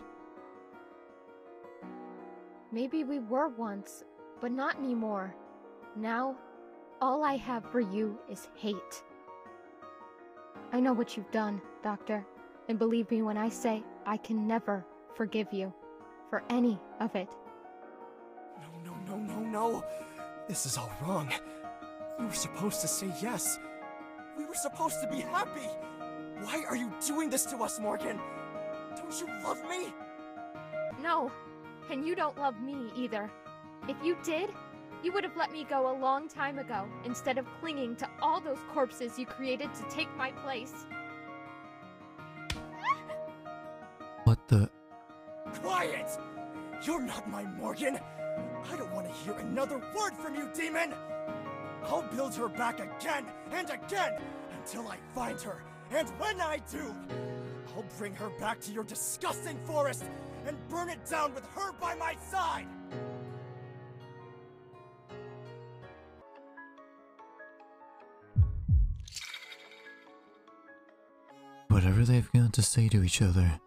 Maybe we were once, but not anymore. Now, all I have for you is hate. I know what you've done, Doctor, and believe me when I say I can never forgive you for any of it. No. This is all wrong. We were supposed to say yes. We were supposed to be happy. Why are you doing this to us, Morgan? Don't you love me? No, and you don't love me either. If you did, you would have let me go a long time ago, instead of clinging to all those corpses you created to take my place. What the? Quiet! You're not my Morgan! I don't want to hear another word from you, demon! I'll build her back again and again until I find her, and when I do, I'll bring her back to your disgusting forest and burn it down with her by my side! Whatever they've got to say to each other,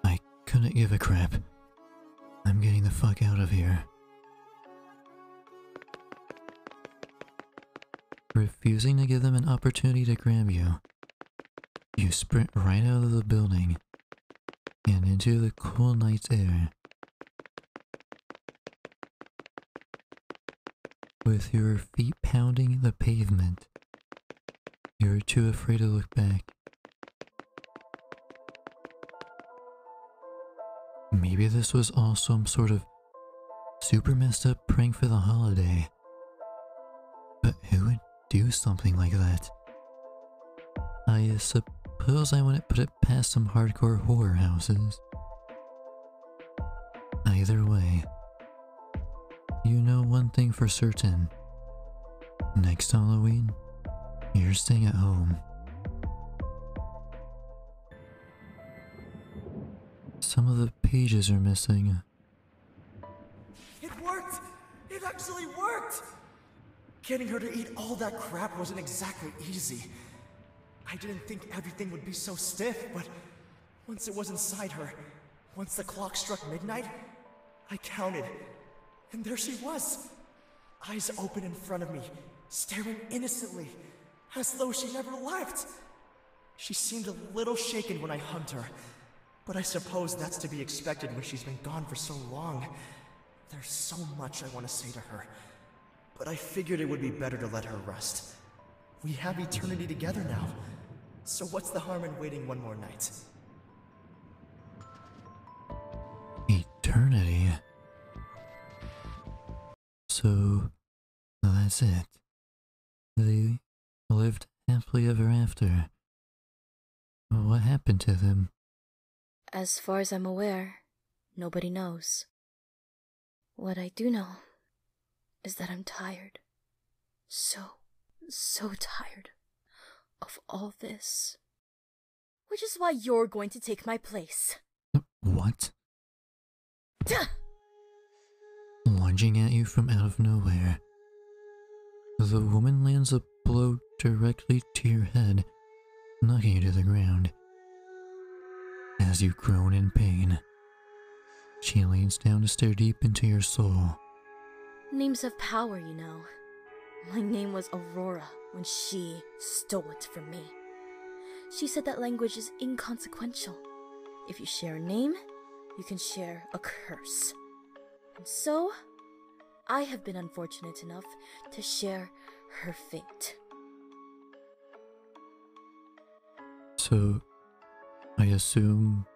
I couldn't give a crap. I'm getting the fuck out of here. Refusing to give them an opportunity to grab you, you sprint right out of the building and into the cool night's air. With your feet pounding the pavement, you're too afraid to look back. Maybe this was all some sort of super messed up prank for the holiday. But who would do something like that? I suppose I wouldn't put it past some hardcore horror houses. Either way, you know one thing for certain. Next Halloween, you're staying at home. Some of the pages are missing. It worked! It actually worked! Getting her to eat all that crap wasn't exactly easy. I didn't think everything would be so stiff, but once it was inside her, once the clock struck midnight, I counted, and there she was, eyes open in front of me, staring innocently, as though she never left. She seemed a little shaken when I hugged her, But I suppose that's to be expected when she's been gone for so long. There's so much I want to say to her, but I figured it would be better to let her rest. We have eternity together now, so what's the harm in waiting one more night? Eternity? So, that's it. They lived happily ever after. What happened to them? As far as I'm aware, nobody knows. What I do know is that I'm tired. So tired of all this. Which is why you're going to take my place. What? Lunging at you from out of nowhere, the woman lands a blow directly to your head, knocking you to the ground. As you groan in pain, she leans down to stare deep into your soul. Names have power, you know. My name was Aurora when she stole it from me. She said that language is inconsequential. If you share a name, you can share a curse. And so, I have been unfortunate enough to share her fate. So, I assume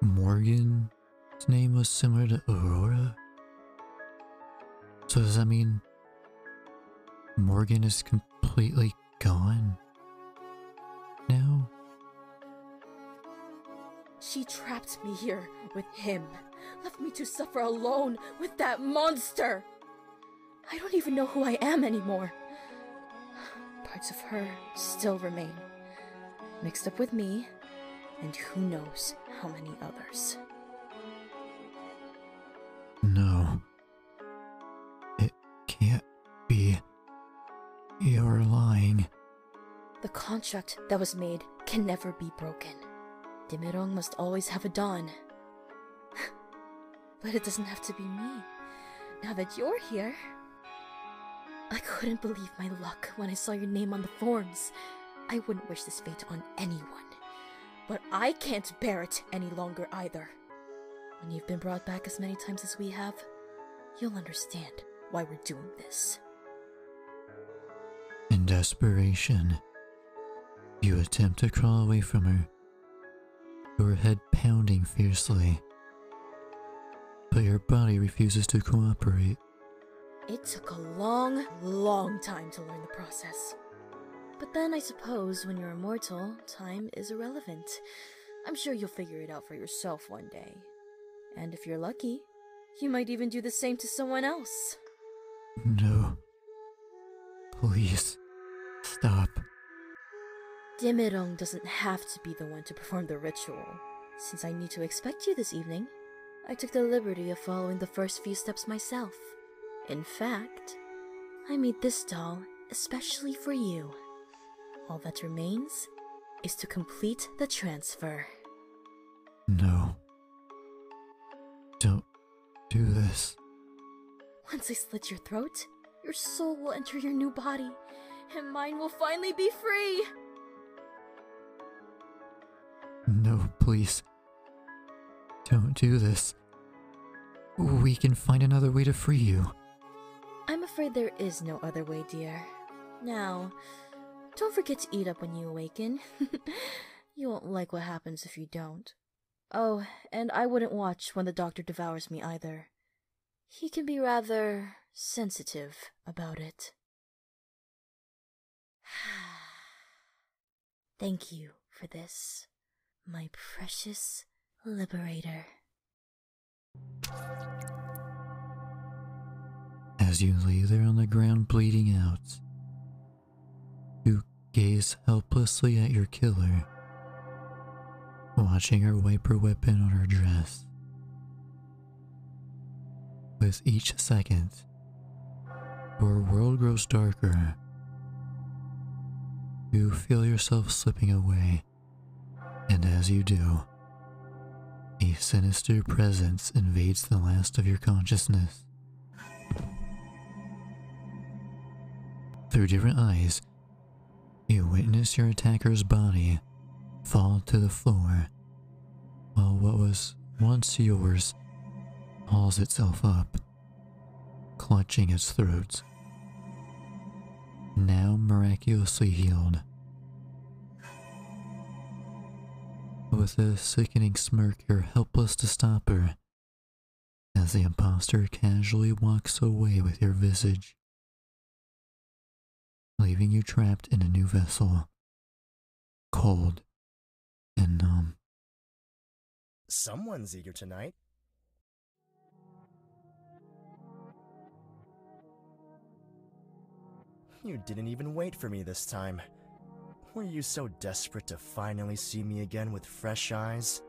Morgan's name was similar to Aurora? So does that mean Morgan is completely gone now? She trapped me here with him, left me to suffer alone with that monster. I don't even know who I am anymore. Parts of her still remain, mixed up with me, and who knows how many others. No. It can't be. You're lying. The contract that was made can never be broken. Demerong must always have a dawn. But it doesn't have to be me. Now that you're here... I couldn't believe my luck when I saw your name on the forms. I wouldn't wish this fate on anyone. But I can't bear it any longer either. When you've been brought back as many times as we have, you'll understand why we're doing this. In desperation, you attempt to crawl away from her, your head pounding fiercely. But your body refuses to cooperate. It took a long, long time to learn the process. But then I suppose when you're immortal, time is irrelevant. I'm sure you'll figure it out for yourself one day. And if you're lucky, you might even do the same to someone else. No. Please, stop. Demerong doesn't have to be the one to perform the ritual. Since I need to expect you this evening, I took the liberty of following the first few steps myself. In fact, I made this doll especially for you. All that remains is to complete the transfer. No. Don't do this. Once I slit your throat, your soul will enter your new body, and mine will finally be free! No, please. Don't do this. We can find another way to free you. I'm afraid there is no other way, dear. Now, don't forget to eat up when you awaken. You won't like what happens if you don't. Oh, and I wouldn't watch when the doctor devours me either. He can be rather sensitive about it. Thank you for this, my precious liberator. As you lay there on the ground bleeding out, you gaze helplessly at your killer, watching her wipe her weapon on her dress. With each second, your world grows darker. You feel yourself slipping away, and as you do, a sinister presence invades the last of your consciousness. Through different eyes, you witness your attacker's body fall to the floor, while what was once yours hauls itself up, clutching its throat, now miraculously healed. With a sickening smirk, you're helpless to stop her, as the imposter casually walks away with your visage, leaving you trapped in a new vessel, cold and numb. Someone's eager tonight. You didn't even wait for me this time. Were you so desperate to finally see me again with fresh eyes?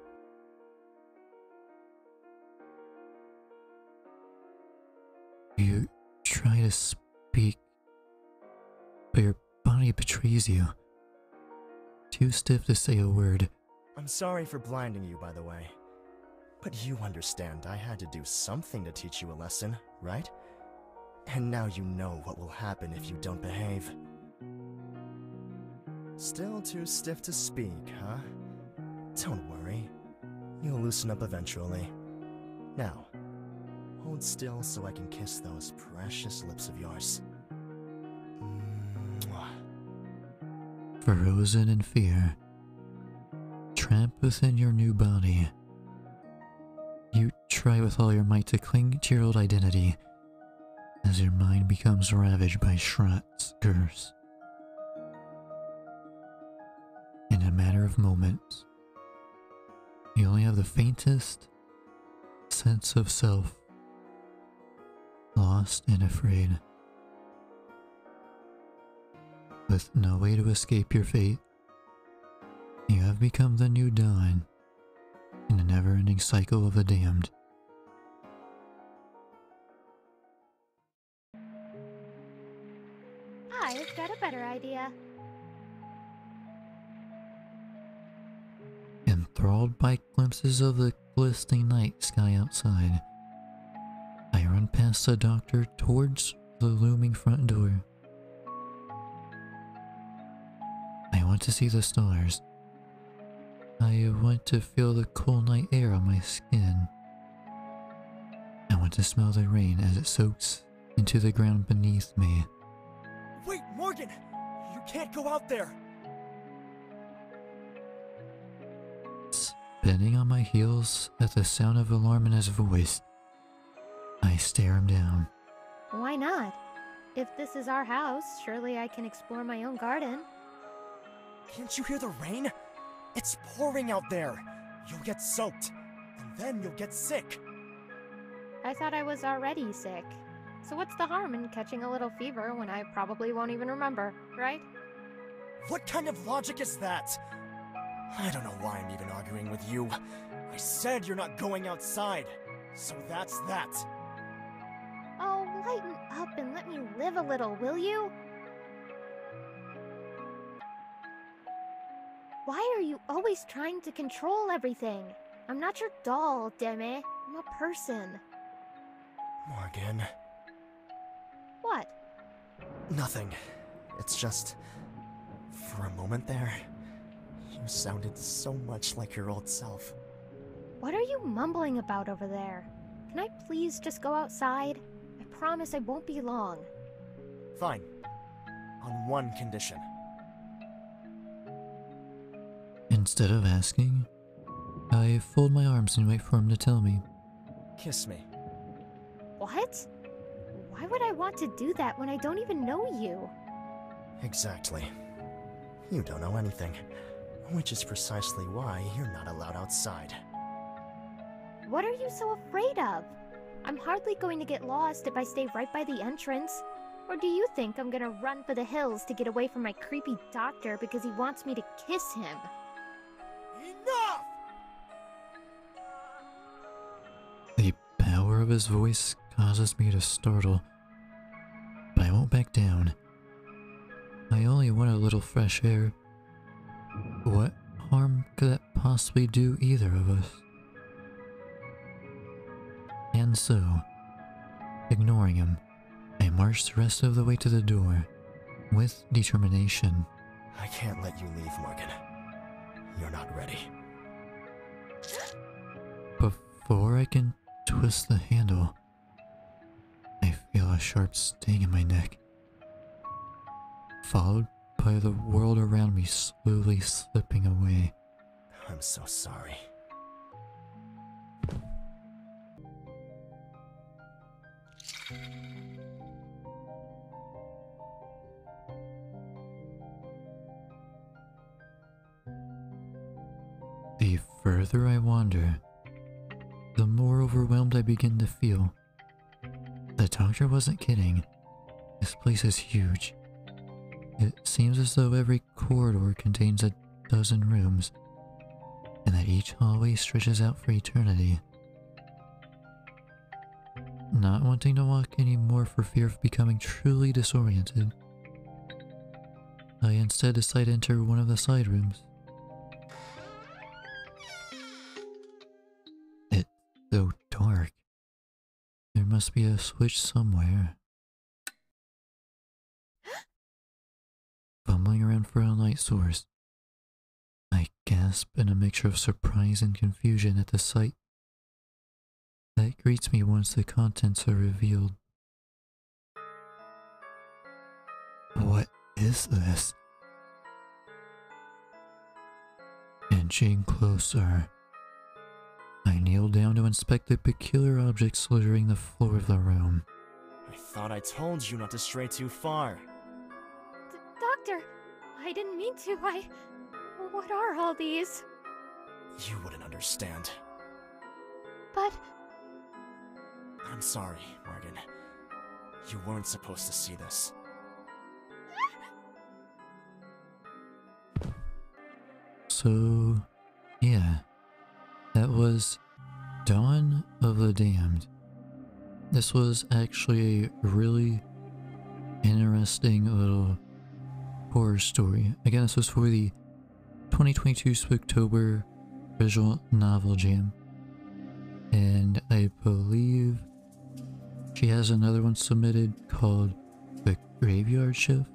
You try to speak, but your body betrays you. Too stiff to say a word. I'm sorry for blinding you, by the way. But you understand I had to do something to teach you a lesson, right? And now you know what will happen if you don't behave. Still too stiff to speak, huh? Don't worry. You'll loosen up eventually. Now, hold still so I can kiss those precious lips of yours. Mwah. Frozen in fear, trapped within your new body, you try with all your might to cling to your old identity as your mind becomes ravaged by Shrat's curse. In a matter of moments, you only have the faintest sense of self, lost and afraid. With no way to escape your fate, you have become the new Dawn in a never-ending cycle of the damned. I've got a better idea. Enthralled by glimpses of the glistening night sky outside, I run past the doctor towards the looming front door. I want to see the stars. I want to feel the cool night air on my skin. I want to smell the rain as it soaks into the ground beneath me. Wait, Morgan! You can't go out there! Spinning on my heels at the sound of alarm in his voice, I stare him down. Why not? If this is our house, surely I can explore my own garden. Can't you hear the rain? It's pouring out there. You'll get soaked, and then you'll get sick. I thought I was already sick. So what's the harm in catching a little fever when I probably won't even remember, right? What kind of logic is that? I don't know why I'm even arguing with you. I said you're not going outside, so that's that. Oh, lighten up and let me live a little, will you? Why are you always trying to control everything? I'm not your doll, Deme. I'm a person. Morgan. What? Nothing. It's just... for a moment there, you sounded so much like your old self. What are you mumbling about over there? Can I please just go outside? I promise I won't be long. Fine. On one condition. Instead of asking, I fold my arms and wait for him to tell me. Kiss me. What? Why would I want to do that when I don't even know you? Exactly. You don't know anything. Which is precisely why you're not allowed outside. What are you so afraid of? I'm hardly going to get lost if I stay right by the entrance. Or do you think I'm gonna run for the hills to get away from my creepy doctor because he wants me to kiss him? Enough! The power of his voice causes me to startle, but I won't back down. I only want a little fresh air. What harm could that possibly do either of us? And so, ignoring him, I march the rest of the way to the door, with determination. I can't let you leave, Morgan. you're not ready. Before I can twist the handle, I feel a sharp sting in my neck, followed by the world around me slowly slipping away. I'm so sorry. The further I wander, the more overwhelmed I begin to feel. The doctor wasn't kidding. This place is huge. It seems as though every corridor contains a dozen rooms, and that each hallway stretches out for eternity. Not wanting to walk anymore for fear of becoming truly disoriented, I instead decide to enter one of the side rooms. It's so dark. There must be a switch somewhere. Fumbling around for a light source, I gasp in a mixture of surprise and confusion at the sight that greets me once the contents are revealed. What is this? Inching closer, I kneel down to inspect the peculiar objects littering the floor of the room. I thought I told you not to stray too far. Doctor, I didn't mean to. What are all these? You wouldn't understand. But... I'm sorry, Morgan. You weren't supposed to see this. So, yeah, that was Dawn of the Damned. This was actually a really interesting little horror story. Again, this was for the 2022 Spooktober Visual Novel Jam. And I believe she has another one submitted called The Graveyard Shift,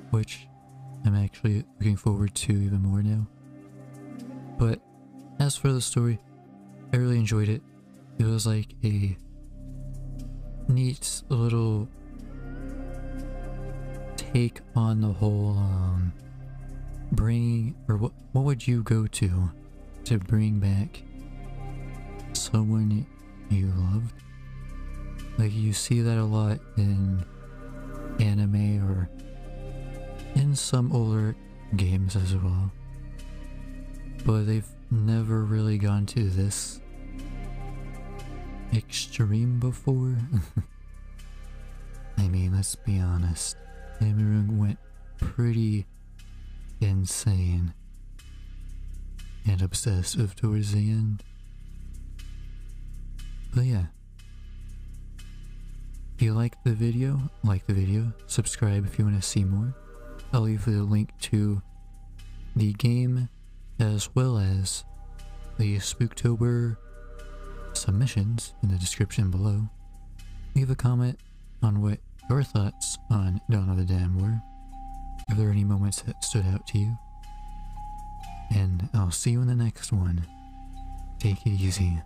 which I'm actually looking forward to even more now. But as for the story, I really enjoyed it. It was like a neat little take on the whole bringing, or what would you go to bring back someone you loved? Like, you see that a lot in anime or in some older games as well, but they've never really gone to this extreme before. I mean, let's be honest, everyone went pretty insane and obsessive towards the end. But yeah, if you like the video, subscribe if you want to see more. I'll leave the link to the game as well as the Spooktober submissions in the description below. Leave a comment on what your thoughts on Dawn of the Damned were. If there are any moments that stood out to you. And I'll see you in the next one. Take it easy.